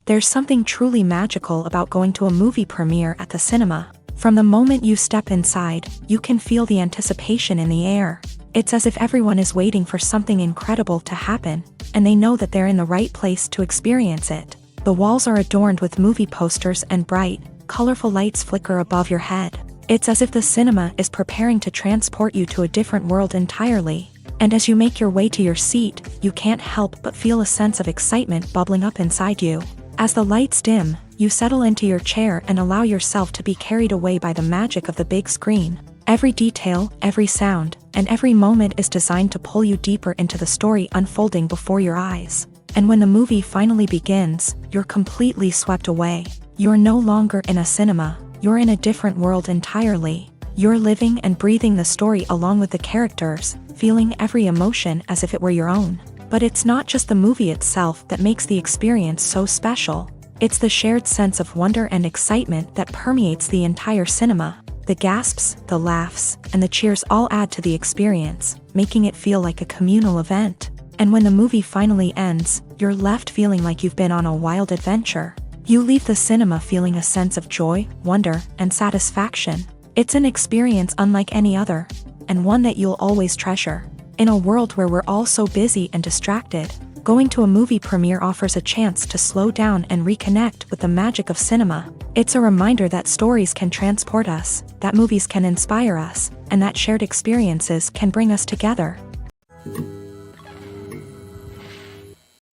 [SPEAKER 1] There's something truly magical about going to a movie premiere at the cinema. From the moment you step inside, you can feel the anticipation in the air. It's as if everyone is waiting for something incredible to happen, and they know that they're in the right place to experience it. The walls are adorned with movie posters and bright, colorful lights flicker above your head. It's as if the cinema is preparing to transport you to a different world entirely. And as you make your way to your seat, you can't help but feel a sense of excitement bubbling up inside you. As the lights dim, you settle into your chair and allow yourself to be carried away by the magic of the big screen. Every detail, every sound, and every moment is designed to pull you deeper into the story unfolding before your eyes. And when the movie finally begins, you're completely swept away. You're no longer in a cinema, you're in a different world entirely. You're living and breathing the story along with the characters, feeling every emotion as if it were your own. But it's not just the movie itself that makes the experience so special. It's the shared sense of wonder and excitement that permeates the entire cinema. The gasps, the laughs, and the cheers all add to the experience, making it feel like a communal event. And when the movie finally ends, you're left feeling like you've been on a wild adventure. You leave the cinema feeling a sense of joy, wonder, and satisfaction. It's an experience unlike any other, and one that you'll always treasure. In a world where we're all so busy and distracted, going to a movie premiere offers a chance to slow down and reconnect with the magic of cinema. It's a reminder that stories can transport us, that movies can inspire us, and that shared experiences can bring us together.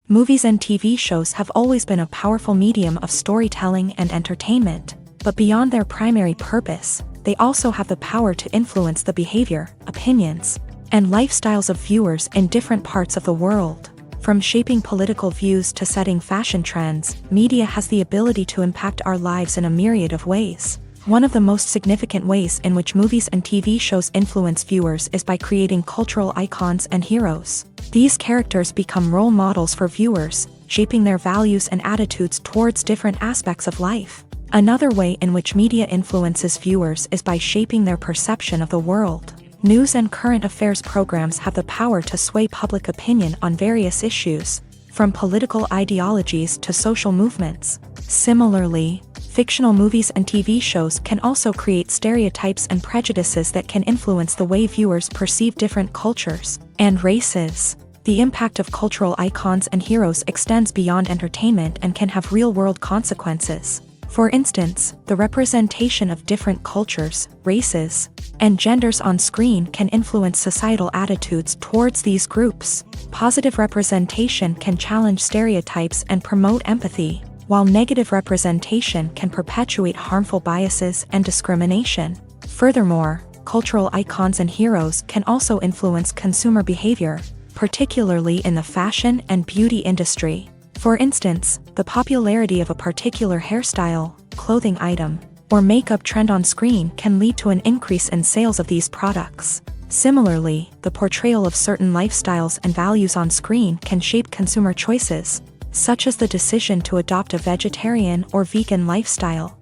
[SPEAKER 1] Movies and TV shows have always been a powerful medium of storytelling and entertainment, but beyond their primary purpose, they also have the power to influence the behavior, opinions, and lifestyles of viewers in different parts of the world. From shaping political views to setting fashion trends, media has the ability to impact our lives in a myriad of ways. One of the most significant ways in which movies and TV shows influence viewers is by creating cultural icons and heroes. These characters become role models for viewers, shaping their values and attitudes towards different aspects of life. Another way in which media influences viewers is by shaping their perception of the world. News and current affairs programs have the power to sway public opinion on various issues, from political ideologies to social movements. Similarly, fictional movies and TV shows can also create stereotypes and prejudices that can influence the way viewers perceive different cultures and races. The impact of cultural icons and heroes extends beyond entertainment and can have real-world consequences. For instance, the representation of different cultures, races, and genders on screen can influence societal attitudes towards these groups. Positive representation can challenge stereotypes and promote empathy, while negative representation can perpetuate harmful biases and discrimination. Furthermore, cultural icons and heroes can also influence consumer behavior, particularly in the fashion and beauty industry. For instance, the popularity of a particular hairstyle, clothing item, or makeup trend on screen can lead to an increase in sales of these products. Similarly, the portrayal of certain lifestyles and values on screen can shape consumer choices, such as the decision to adopt a vegetarian or vegan lifestyle.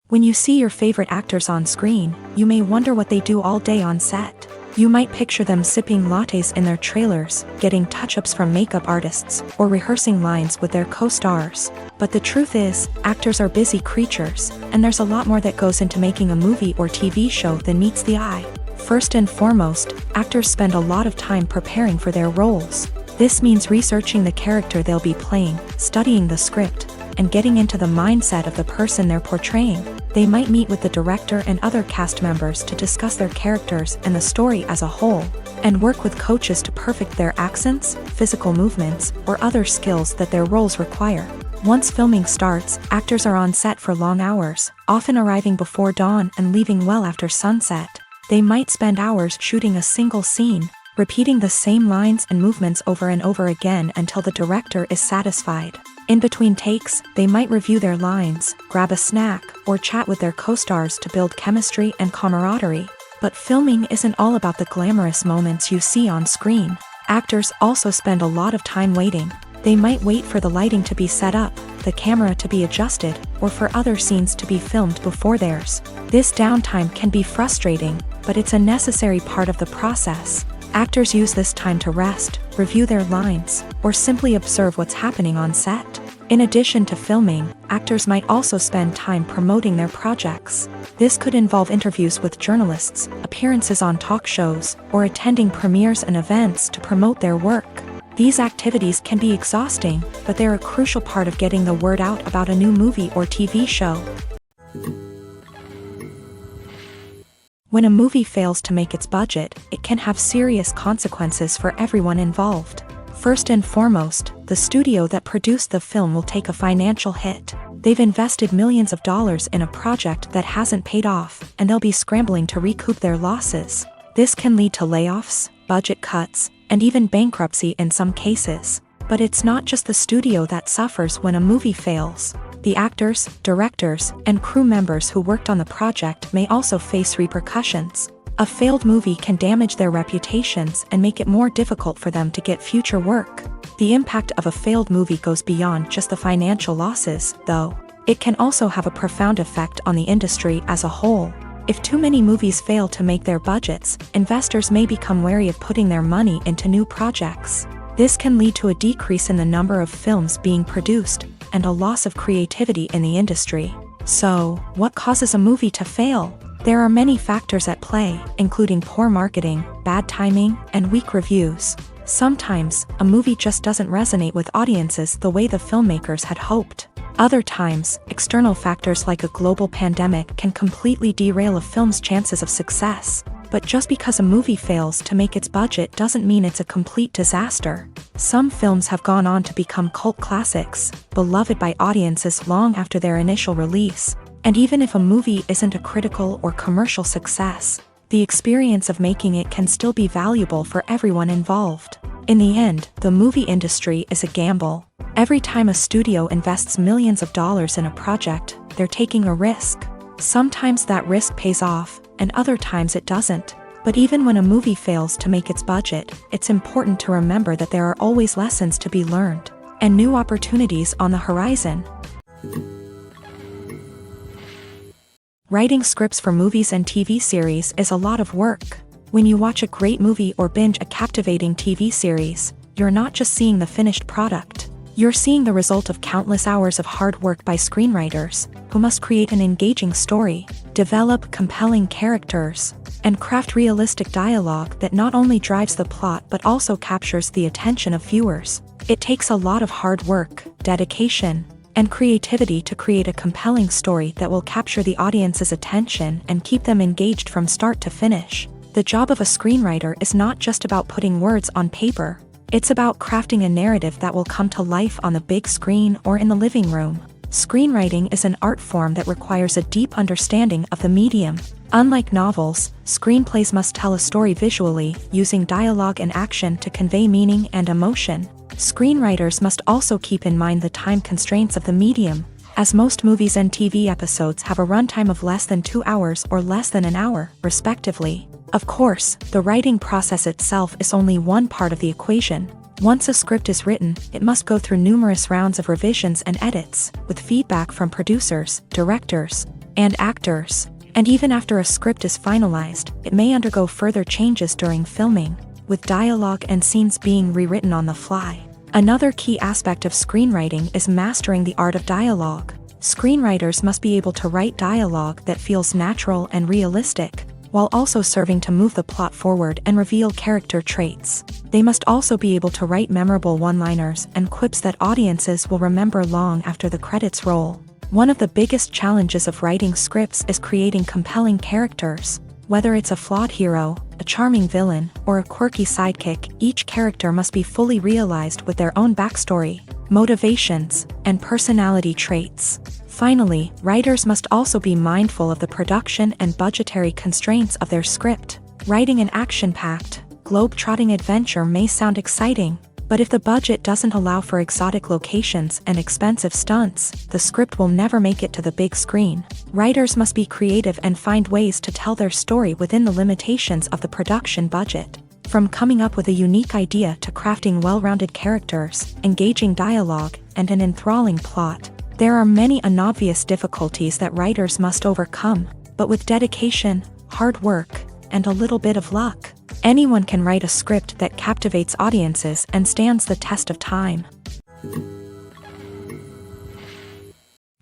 [SPEAKER 1] When you see your favorite actors on screen, you may wonder what they do all day on set. You might picture them sipping lattes in their trailers, getting touch-ups from makeup artists, or rehearsing lines with their co-stars. But the truth is, actors are busy creatures, and there's a lot more that goes into making a movie or TV show than meets the eye. First and foremost, actors spend a lot of time preparing for their roles. This means researching the character they'll be playing, studying the script, and getting into the mindset of the person they're portraying. They might meet with the director and other cast members to discuss their characters and the story as a whole, and work with coaches to perfect their accents, physical movements, or other skills that their roles require. Once filming starts, actors are on set for long hours, often arriving before dawn and leaving well after sunset. They might spend hours shooting a single scene, repeating the same lines and movements over and over again until the director is satisfied. In between takes, they might review their lines, grab a snack, or chat with their co-stars to build chemistry and camaraderie. But filming isn't all about the glamorous moments you see on screen. Actors also spend a lot of time waiting. They might wait for the lighting to be set up, the camera to be adjusted, or for other scenes to be filmed before theirs. This downtime can be frustrating, but it's a necessary part of the process. Actors use this time to rest, review their lines, or simply observe what's happening on set. In addition to filming, actors might also spend time promoting their projects. This could involve interviews with journalists, appearances on talk shows, or attending premieres and events to promote their work. These activities can be exhausting, but they're a crucial part of getting the word out about a new movie or TV show. When a movie fails to make its budget, it can have serious consequences for everyone involved. First and foremost, the studio that produced the film will take a financial hit. They've invested millions of dollars in a project that hasn't paid off, and they'll be scrambling to recoup their losses. This can lead to layoffs, budget cuts, and even bankruptcy in some cases. But it's not just the studio that suffers when a movie fails. The actors, directors, and crew members who worked on the project may also face repercussions. A failed movie can damage their reputations and make it more difficult for them to get future work. The impact of a failed movie goes beyond just the financial losses, though. It can also have a profound effect on the industry as a whole. If too many movies fail to make their budgets, investors may become wary of putting their money into new projects. This can lead to a decrease in the number of films being produced, and a loss of creativity in the industry. So, what causes a movie to fail? There are many factors at play, including poor marketing, bad timing, and weak reviews. Sometimes, a movie just doesn't resonate with audiences the way the filmmakers had hoped. Other times, external factors like a global pandemic can completely derail a film's chances of success. But just because a movie fails to make its budget doesn't mean it's a complete disaster. Some films have gone on to become cult classics, beloved by audiences long after their initial release. And even if a movie isn't a critical or commercial success, the experience of making it can still be valuable for everyone involved. In the end, the movie industry is a gamble. Every time a studio invests millions of dollars in a project, they're taking a risk. Sometimes that risk pays off, and other times it doesn't. But even when a movie fails to make its budget, it's important to remember that there are always lessons to be learned, and new opportunities on the horizon. Writing scripts for movies and TV series is a lot of work. When you watch a great movie or binge a captivating TV series, you're not just seeing the finished product. You're seeing the result of countless hours of hard work by screenwriters, who must create an engaging story, develop compelling characters, and craft realistic dialogue that not only drives the plot but also captures the attention of viewers. It takes a lot of hard work, dedication, and creativity to create a compelling story that will capture the audience's attention and keep them engaged from start to finish. The job of a screenwriter is not just about putting words on paper. It's about crafting a narrative that will come to life on the big screen or in the living room. Screenwriting is an art form that requires a deep understanding of the medium. Unlike novels, screenplays must tell a story visually, using dialogue and action to convey meaning and emotion. Screenwriters must also keep in mind the time constraints of the medium, as most movies and TV episodes have a runtime of less than 2 hours or less than an hour, respectively. Of course, the writing process itself is only one part of the equation. Once a script is written, it must go through numerous rounds of revisions and edits, with feedback from producers, directors, and actors. And even after a script is finalized, it may undergo further changes during filming, with dialogue and scenes being rewritten on the fly. Another key aspect of screenwriting is mastering the art of dialogue. Screenwriters must be able to write dialogue that feels natural and realistic, while also serving to move the plot forward and reveal character traits. They must also be able to write memorable one-liners and quips that audiences will remember long after the credits roll. One of the biggest challenges of writing scripts is creating compelling characters. Whether it's a flawed hero, a charming villain, or a quirky sidekick, each character must be fully realized with their own backstory, motivations, and personality traits. Finally, writers must also be mindful of the production and budgetary constraints of their script. Writing an action-packed, globe-trotting adventure may sound exciting, but if the budget doesn't allow for exotic locations and expensive stunts, the script will never make it to the big screen. Writers must be creative and find ways to tell their story within the limitations of the production budget. From coming up with a unique idea to crafting well-rounded characters, engaging dialogue, and an enthralling plot, there are many unobvious difficulties that writers must overcome, but with dedication, hard work, and a little bit of luck, anyone can write a script that captivates audiences and stands the test of time.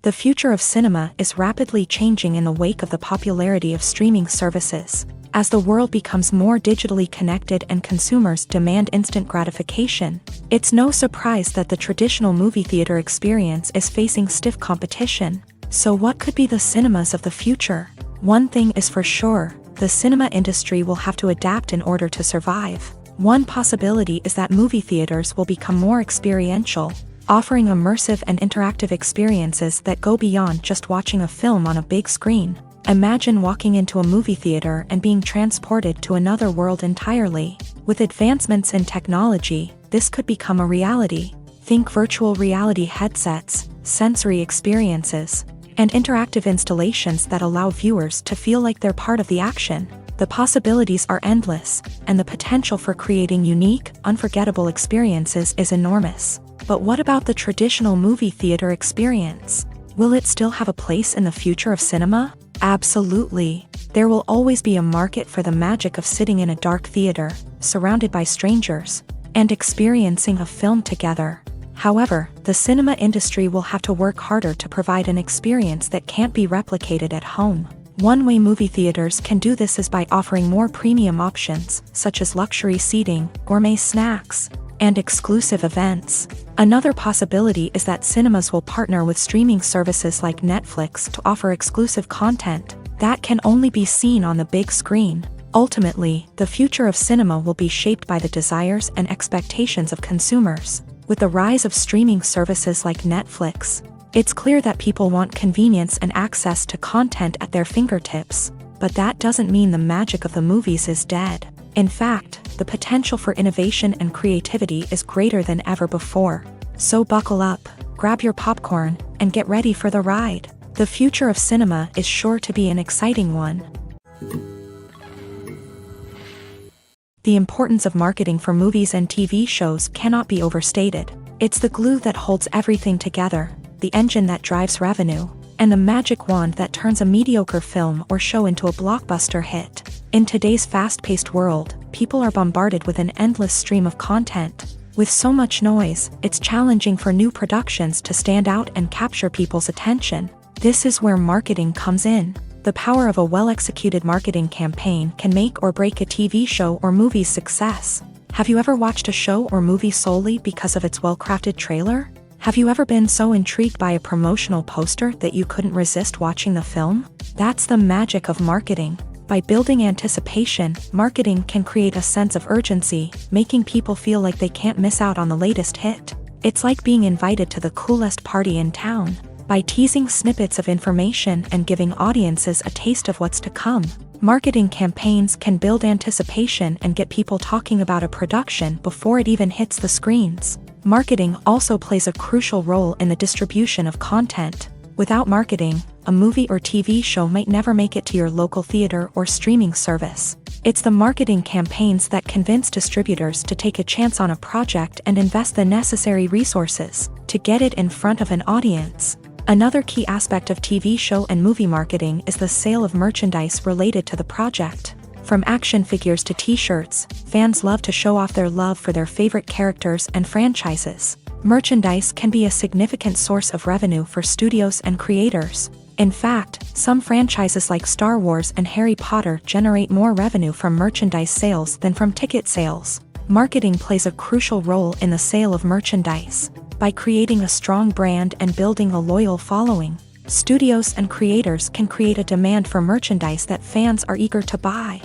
[SPEAKER 1] The future of cinema is rapidly changing in the wake of the popularity of streaming services. As the world becomes more digitally connected and consumers demand instant gratification, it's no surprise that the traditional movie theater experience is facing stiff competition. So what could be the cinemas of the future? One thing is for sure, the cinema industry will have to adapt in order to survive. One possibility is that movie theaters will become more experiential, offering immersive and interactive experiences that go beyond just watching a film on a big screen. Imagine walking into a movie theater and being transported to another world entirely. With advancements in technology, this could become a reality. Think virtual reality headsets, sensory experiences, and interactive installations that allow viewers to feel like they're part of the action. The possibilities are endless, and the potential for creating unique, unforgettable experiences is enormous. But what about the traditional movie theater experience? Will it still have a place in the future of cinema? Absolutely. There will always be a market for the magic of sitting in a dark theater, surrounded by strangers, and experiencing a film together. However, the cinema industry will have to work harder to provide an experience that can't be replicated at home. One way movie theaters can do this is by offering more premium options, such as luxury seating, gourmet snacks, and exclusive events. Another possibility is that cinemas will partner with streaming services like Netflix to offer exclusive content that can only be seen on the big screen. Ultimately, the future of cinema will be shaped by the desires and expectations of consumers. With the rise of streaming services like Netflix, it's clear that people want convenience and access to content at their fingertips. But that doesn't mean the magic of the movies is dead. In fact, the potential for innovation and creativity is greater than ever before. So buckle up, grab your popcorn, and get ready for the ride. The future of cinema is sure to be an exciting one. The importance of marketing for movies and TV shows cannot be overstated. It's the glue that holds everything together, the engine that drives revenue, and the magic wand that turns a mediocre film or show into a blockbuster hit. In today's fast-paced world, people are bombarded with an endless stream of content. With so much noise, it's challenging for new productions to stand out and capture people's attention. This is where marketing comes in. The power of a well-executed marketing campaign can make or break a TV show or movie's success. Have you ever watched a show or movie solely because of its well-crafted trailer? Have you ever been so intrigued by a promotional poster that you couldn't resist watching the film? That's the magic of marketing. By building anticipation, marketing can create a sense of urgency, making people feel like they can't miss out on the latest hit. It's like being invited to the coolest party in town. By teasing snippets of information and giving audiences a taste of what's to come, marketing campaigns can build anticipation and get people talking about a production before it even hits the screens. Marketing also plays a crucial role in the distribution of content. Without marketing, a movie or TV show might never make it to your local theater or streaming service. It's the marketing campaigns that convince distributors to take a chance on a project and invest the necessary resources to get it in front of an audience. Another key aspect of TV show and movie marketing is the sale of merchandise related to the project. From action figures to t-shirts, fans love to show off their love for their favorite characters and franchises. Merchandise can be a significant source of revenue for studios and creators. In fact, some franchises like Star Wars and Harry Potter generate more revenue from merchandise sales than from ticket sales. Marketing plays a crucial role in the sale of merchandise. By creating a strong brand and building a loyal following, studios and creators can create a demand for merchandise that fans are eager to buy.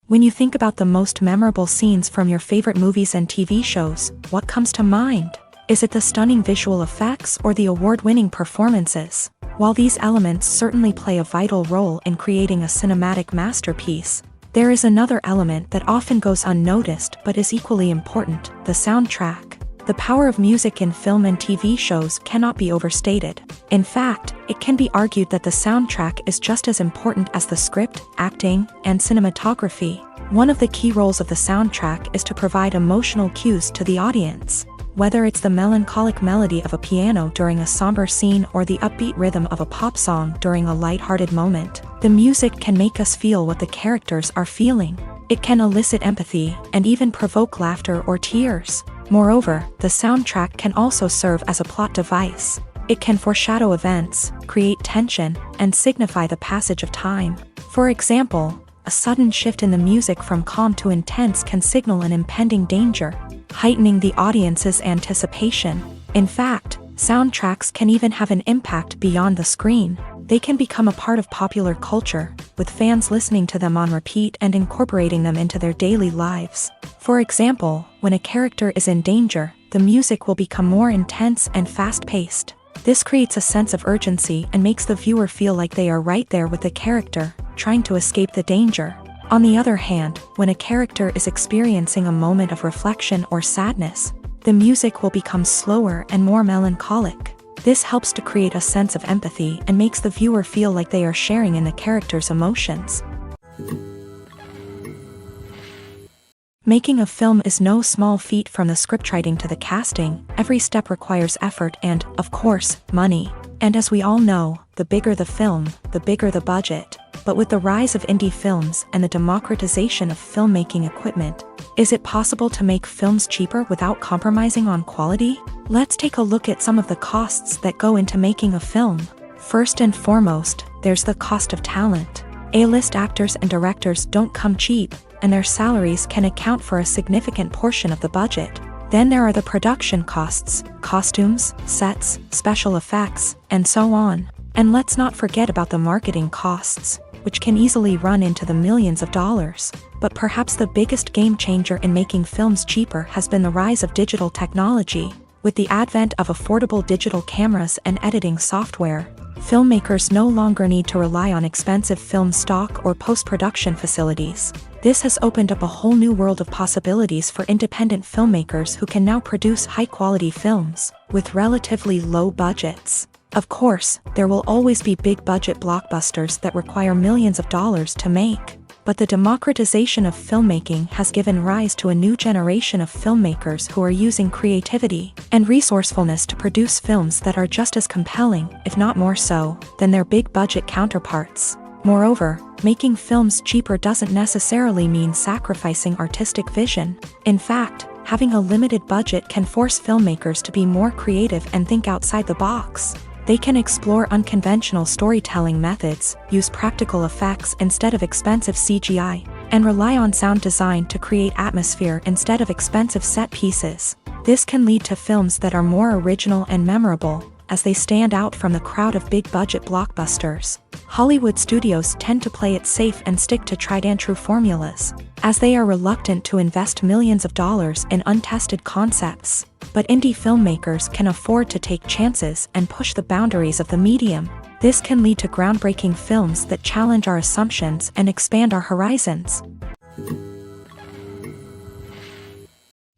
[SPEAKER 1] When you think about the most memorable scenes from your favorite movies and TV shows, what comes to mind? Is it the stunning visual effects or the award-winning performances? While these elements certainly play a vital role in creating a cinematic masterpiece, there is another element that often goes unnoticed but is equally important: the soundtrack. The power of music in film and TV shows cannot be overstated. In fact, it can be argued that the soundtrack is just as important as the script, acting, and cinematography. One of the key roles of the soundtrack is to provide emotional cues to the audience. Whether it's the melancholic melody of a piano during a somber scene or the upbeat rhythm of a pop song during a lighthearted moment, the music can make us feel what the characters are feeling. It can elicit empathy and even provoke laughter or tears. Moreover, the soundtrack can also serve as a plot device. It can foreshadow events, create tension, and signify the passage of time. For example, a sudden shift in the music from calm to intense can signal an impending danger, heightening the audience's anticipation. In fact, soundtracks can even have an impact beyond the screen. They can become a part of popular culture, with fans listening to them on repeat and incorporating them into their daily lives. For example, when a character is in danger, the music will become more intense and fast-paced. This creates a sense of urgency and makes the viewer feel like they are right there with the character, trying to escape the danger. On the other hand, when a character is experiencing a moment of reflection or sadness, the music will become slower and more melancholic. This helps to create a sense of empathy and makes the viewer feel like they are sharing in the character's emotions. Making a film is no small feat. From the scriptwriting to the casting, every step requires effort and, of course, money. And as we all know, the bigger the film, the bigger the budget. But with the rise of indie films and the democratization of filmmaking equipment, is it possible to make films cheaper without compromising on quality? Let's take a look at some of the costs that go into making a film. First and foremost, there's the cost of talent. A-list actors and directors don't come cheap, and their salaries can account for a significant portion of the budget. Then there are the production costs, costumes, sets, special effects, and so on. And let's not forget about the marketing costs, which can easily run into the millions of dollars. But perhaps the biggest game changer in making films cheaper has been the rise of digital technology. With the advent of affordable digital cameras and editing software, filmmakers no longer need to rely on expensive film stock or post-production facilities. This has opened up a whole new world of possibilities for independent filmmakers who can now produce high-quality films with relatively low budgets. Of course, there will always be big-budget blockbusters that require millions of dollars to make. But the democratization of filmmaking has given rise to a new generation of filmmakers who are using creativity and resourcefulness to produce films that are just as compelling, if not more so, than their big-budget counterparts. Moreover, making films cheaper doesn't necessarily mean sacrificing artistic vision. In fact, having a limited budget can force filmmakers to be more creative and think outside the box. They can explore unconventional storytelling methods, use practical effects instead of expensive CGI, and rely on sound design to create atmosphere instead of expensive set pieces. This can lead to films that are more original and memorable, as they stand out from the crowd of big-budget blockbusters. Hollywood studios tend to play it safe and stick to tried-and-true formulas, as they are reluctant to invest millions of dollars in untested concepts. But indie filmmakers can afford to take chances and push the boundaries of the medium. This can lead to groundbreaking films that challenge our assumptions and expand our horizons.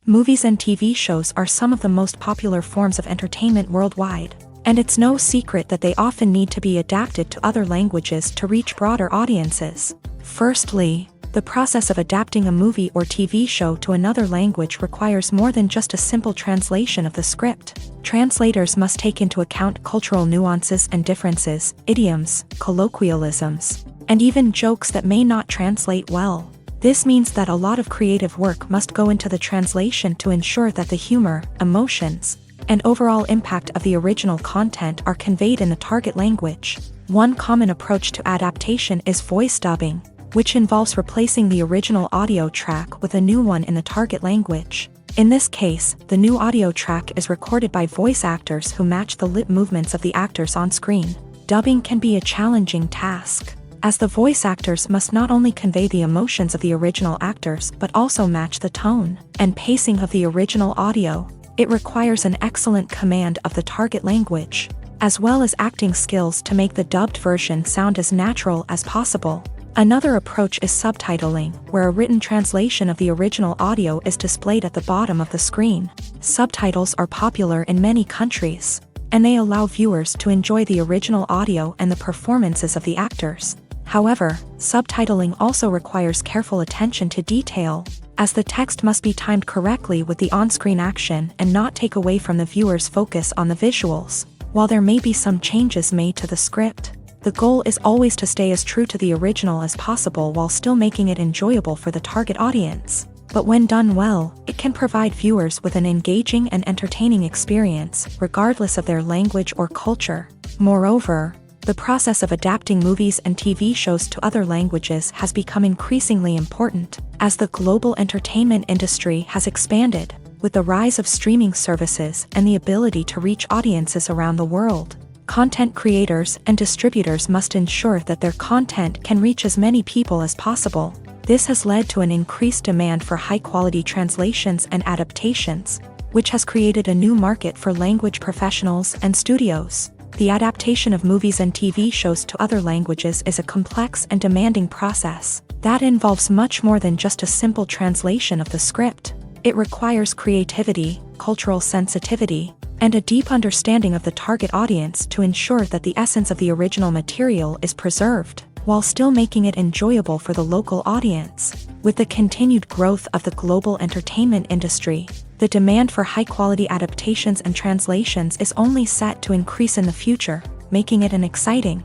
[SPEAKER 1] Movies and TV shows are some of the most popular forms of entertainment worldwide, and it's no secret that they often need to be adapted to other languages to reach broader audiences. Firstly, The process of adapting a movie or TV show to another language requires more than just a simple translation of the script. Translators must take into account cultural nuances and differences, idioms, colloquialisms, and even jokes that may not translate well. This means that a lot of creative work must go into the translation to ensure that the humor, emotions, and overall impact of the original content are conveyed in the target language. One common approach to adaptation is voice dubbing, which involves replacing the original audio track with a new one in the target language. In this case, the new audio track is recorded by voice actors who match the lip movements of the actors on screen. Dubbing can be a challenging task, as the voice actors must not only convey the emotions of the original actors but also match the tone and pacing of the original audio. It requires an excellent command of the target language, as well as acting skills to make the dubbed version sound as natural as possible. Another approach is subtitling, where a written translation of the original audio is displayed at the bottom of the screen. Subtitles are popular in many countries, and they allow viewers to enjoy the original audio and the performances of the actors. However, subtitling also requires careful attention to detail, as the text must be timed correctly with the on-screen action and not take away from the viewer's focus on the visuals. While there may be some changes made to the script, the goal is always to stay as true to the original as possible while still making it enjoyable for the target audience. But when done well, it can provide viewers with an engaging and entertaining experience, regardless of their language or culture. Moreover, the process of adapting movies and TV shows to other languages has become increasingly important, as the global entertainment industry has expanded, with the rise of streaming services and the ability to reach audiences around the world. Content creators and distributors must ensure that their content can reach as many people as possible. This has led to an increased demand for high-quality translations and adaptations, which has created a new market for language professionals and studios. The adaptation of movies and TV shows to other languages is a complex and demanding process that involves much more than just a simple translation of the script. It requires creativity, cultural sensitivity, and a deep understanding of the target audience to ensure that the essence of the original material is preserved, while still making it enjoyable for the local audience. With the continued growth of the global entertainment industry, the demand for high-quality adaptations and translations is only set to increase in the future, making it an exciting.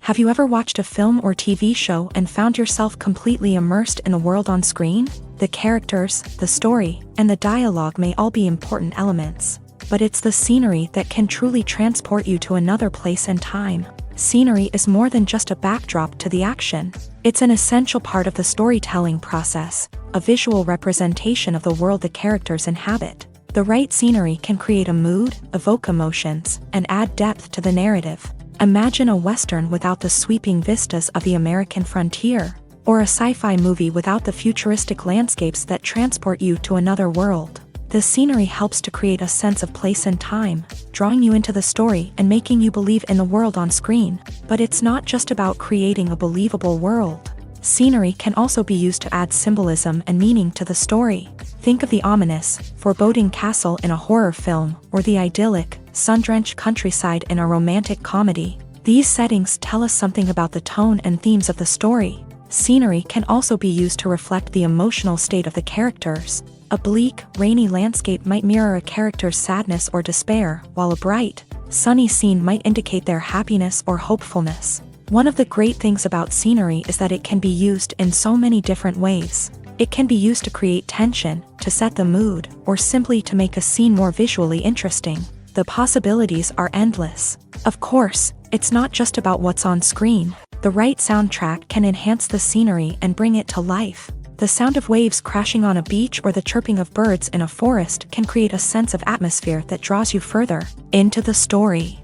[SPEAKER 1] Have you ever watched a film or TV show and found yourself completely immersed in the world on screen? The characters, the story, and the dialogue may all be important elements, but it's the scenery that can truly transport you to another place and time. Scenery is more than just a backdrop to the action. It's an essential part of the storytelling process, a visual representation of the world the characters inhabit. The right scenery can create a mood, evoke emotions, and add depth to the narrative. Imagine a Western without the sweeping vistas of the American frontier, or a sci-fi movie without the futuristic landscapes that transport you to another world. The scenery helps to create a sense of place and time, drawing you into the story and making you believe in the world on screen. But it's not just about creating a believable world. Scenery can also be used to add symbolism and meaning to the story. Think of the ominous, foreboding castle in a horror film, or the idyllic, sun-drenched countryside in a romantic comedy. These settings tell us something about the tone and themes of the story. Scenery can also be used to reflect the emotional state of the characters. A bleak, rainy landscape might mirror a character's sadness or despair, while a bright, sunny scene might indicate their happiness or hopefulness. One of the great things about scenery is that it can be used in so many different ways. It can be used to create tension, to set the mood, or simply to make a scene more visually interesting. The possibilities are endless. Of course, it's not just about what's on screen. The right soundtrack can enhance the scenery and bring it to life. The sound of waves crashing on a beach or the chirping of birds in a forest can create a sense of atmosphere that draws you further into the story.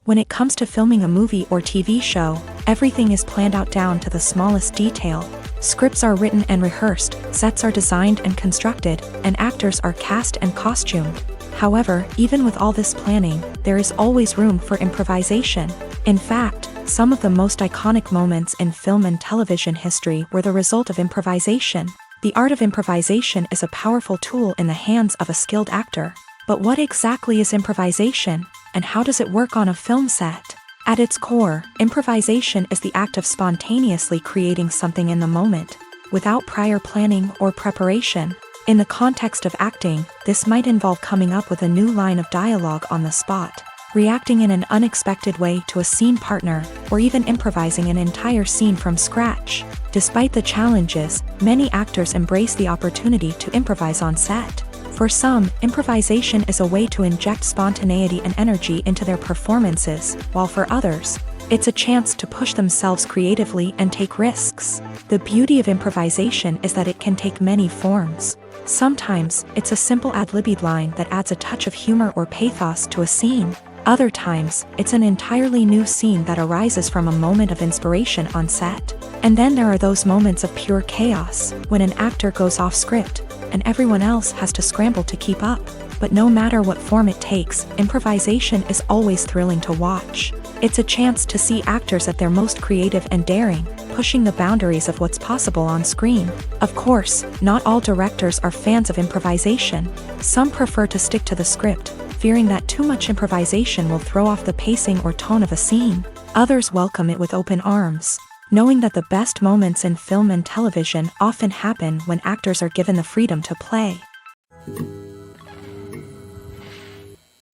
[SPEAKER 1] When it comes to filming a movie or TV show, everything is planned out down to the smallest detail. Scripts are written and rehearsed, sets are designed and constructed, and actors are cast and costumed. However, even with all this planning, there is always room for improvisation. In fact, some of the most iconic moments in film and television history were the result of improvisation. The art of improvisation is a powerful tool in the hands of a skilled actor. But what exactly is improvisation? and how does it work on a film set? At its core, improvisation is the act of spontaneously creating something in the moment, without prior planning or preparation. In the context of acting, this might involve coming up with a new line of dialogue on the spot, reacting in an unexpected way to a scene partner, or even improvising an entire scene from scratch. Despite the challenges, many actors embrace the opportunity to improvise on set. For some, improvisation is a way to inject spontaneity and energy into their performances, while for others, it's a chance to push themselves creatively and take risks. The beauty of improvisation is that it can take many forms. Sometimes, it's a simple ad-libbed line that adds a touch of humor or pathos to a scene. Other times, it's an entirely new scene that arises from a moment of inspiration on set. And then there are those moments of pure chaos, when an actor goes off script, and everyone else has to scramble to keep up. But no matter what form it takes, improvisation is always thrilling to watch. It's a chance to see actors at their most creative and daring, pushing the boundaries of what's possible on screen. Of course, not all directors are fans of improvisation. Some prefer to stick to the script, fearing that too much improvisation will throw off the pacing or tone of a scene. Others welcome it with open arms, knowing that the best moments in film and television often happen when actors are given the freedom to play.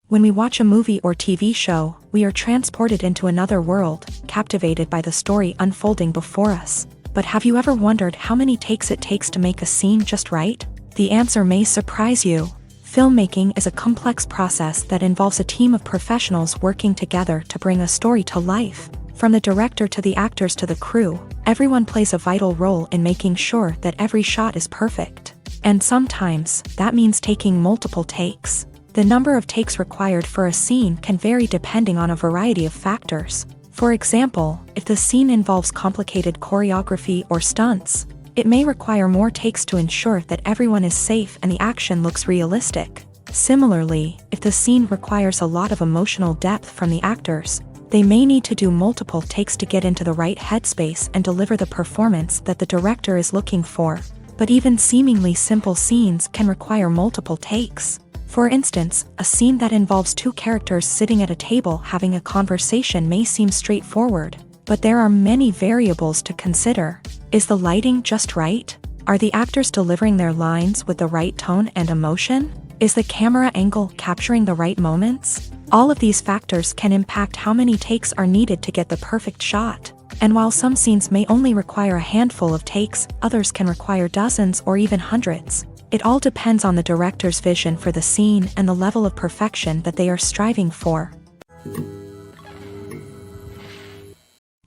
[SPEAKER 1] When we watch a movie or TV show, we are transported into another world, captivated by the story unfolding before us. But have you ever wondered how many takes it takes to make a scene just right? The answer may surprise you. Filmmaking is a complex process that involves a team of professionals working together to bring a story to life. From the director to the actors to the crew, everyone plays a vital role in making sure that every shot is perfect. And sometimes, that means taking multiple takes. The number of takes required for a scene can vary depending on a variety of factors. For example, if the scene involves complicated choreography or stunts, it may require more takes to ensure that everyone is safe and the action looks realistic. Similarly, if the scene requires a lot of emotional depth from the actors, they may need to do multiple takes to get into the right headspace and deliver the performance that the director is looking for. But even seemingly simple scenes can require multiple takes. For instance, a scene that involves two characters sitting at a table having a conversation may seem straightforward, but there are many variables to consider. Is the lighting just right? Are the actors delivering their lines with the right tone and emotion? Is the camera angle capturing the right moments? All of these factors can impact how many takes are needed to get the perfect shot. And while some scenes may only require a handful of takes, others can require dozens or even hundreds. It all depends on the director's vision for the scene and the level of perfection that they are striving for.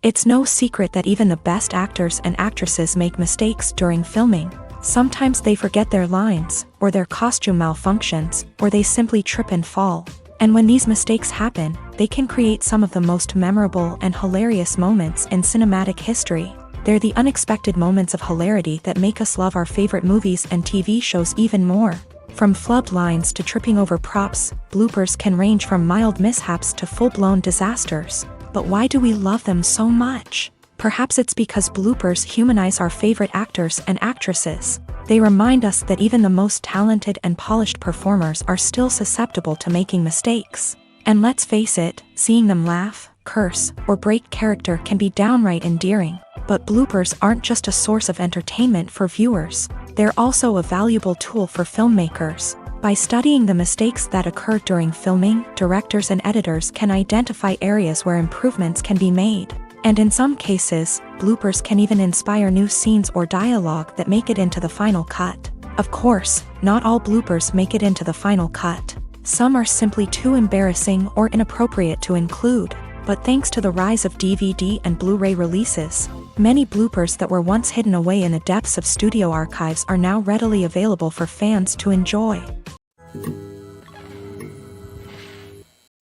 [SPEAKER 1] It's no secret that even the best actors and actresses make mistakes during filming. Sometimes they forget their lines, or their costume malfunctions, or they simply trip and fall. And when these mistakes happen, they can create some of the most memorable and hilarious moments in cinematic history. They're the unexpected moments of hilarity that make us love our favorite movies and TV shows even more. From flubbed lines to tripping over props, bloopers can range from mild mishaps to full-blown disasters. But why do we love them so much? Perhaps it's because bloopers humanize our favorite actors and actresses. They remind us that even the most talented and polished performers are still susceptible to making mistakes. And let's face it, seeing them laugh, curse, or break character can be downright endearing. But bloopers aren't just a source of entertainment for viewers. They're also a valuable tool for filmmakers. By studying the mistakes that occur during filming, directors and editors can identify areas where improvements can be made. And in some cases, bloopers can even inspire new scenes or dialogue that make it into the final cut. Of course, not all bloopers make it into the final cut. Some are simply too embarrassing or inappropriate to include. But thanks to the rise of DVD and Blu-ray releases, many bloopers that were once hidden away in the depths of studio archives are now readily available for fans to enjoy.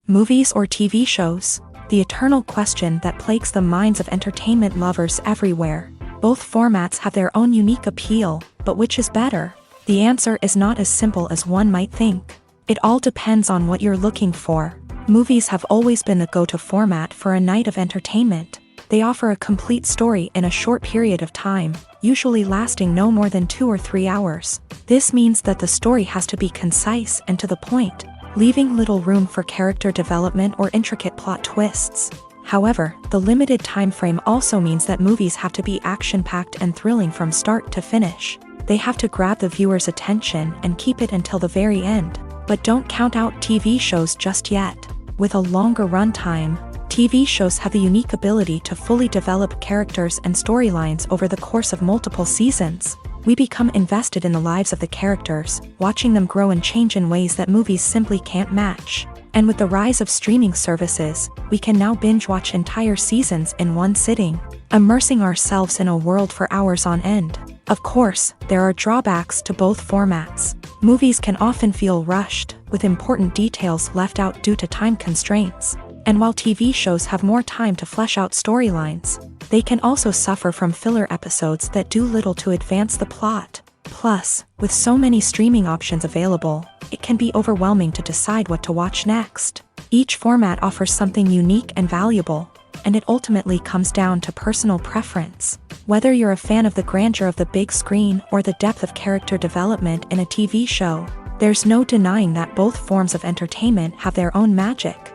[SPEAKER 1] Movies or TV shows? The eternal question that plagues the minds of entertainment lovers everywhere. Both formats have their own unique appeal, but which is better? The answer is not as simple as one might think. It all depends on what you're looking for. Movies have always been the go-to format for a night of entertainment. They offer a complete story in a short period of time, usually lasting no more than 2 or 3 hours. This means that the story has to be concise and to the point. leaving little room for character development or intricate plot twists. However, the limited time frame also means that movies have to be action-packed and thrilling from start to finish. They have to grab the viewer's attention and keep it until the very end. But don't count out TV shows just yet. With a longer runtime, TV shows have the unique ability to fully develop characters and storylines over the course of multiple seasons. We become invested in the lives of the characters, watching them grow and change in ways that movies simply can't match. And with the rise of streaming services, we can now binge-watch entire seasons in one sitting, immersing ourselves in a world for hours on end. Of course, there are drawbacks to both formats. Movies can often feel rushed, with important details left out due to time constraints. And while TV shows have more time to flesh out storylines, they can also suffer from filler episodes that do little to advance the plot. Plus, with so many streaming options available, it can be overwhelming to decide what to watch next. Each format offers something unique and valuable, and it ultimately comes down to personal preference. Whether you're a fan of the grandeur of the big screen or the depth of character development in a TV show, there's no denying that both forms of entertainment have their own magic.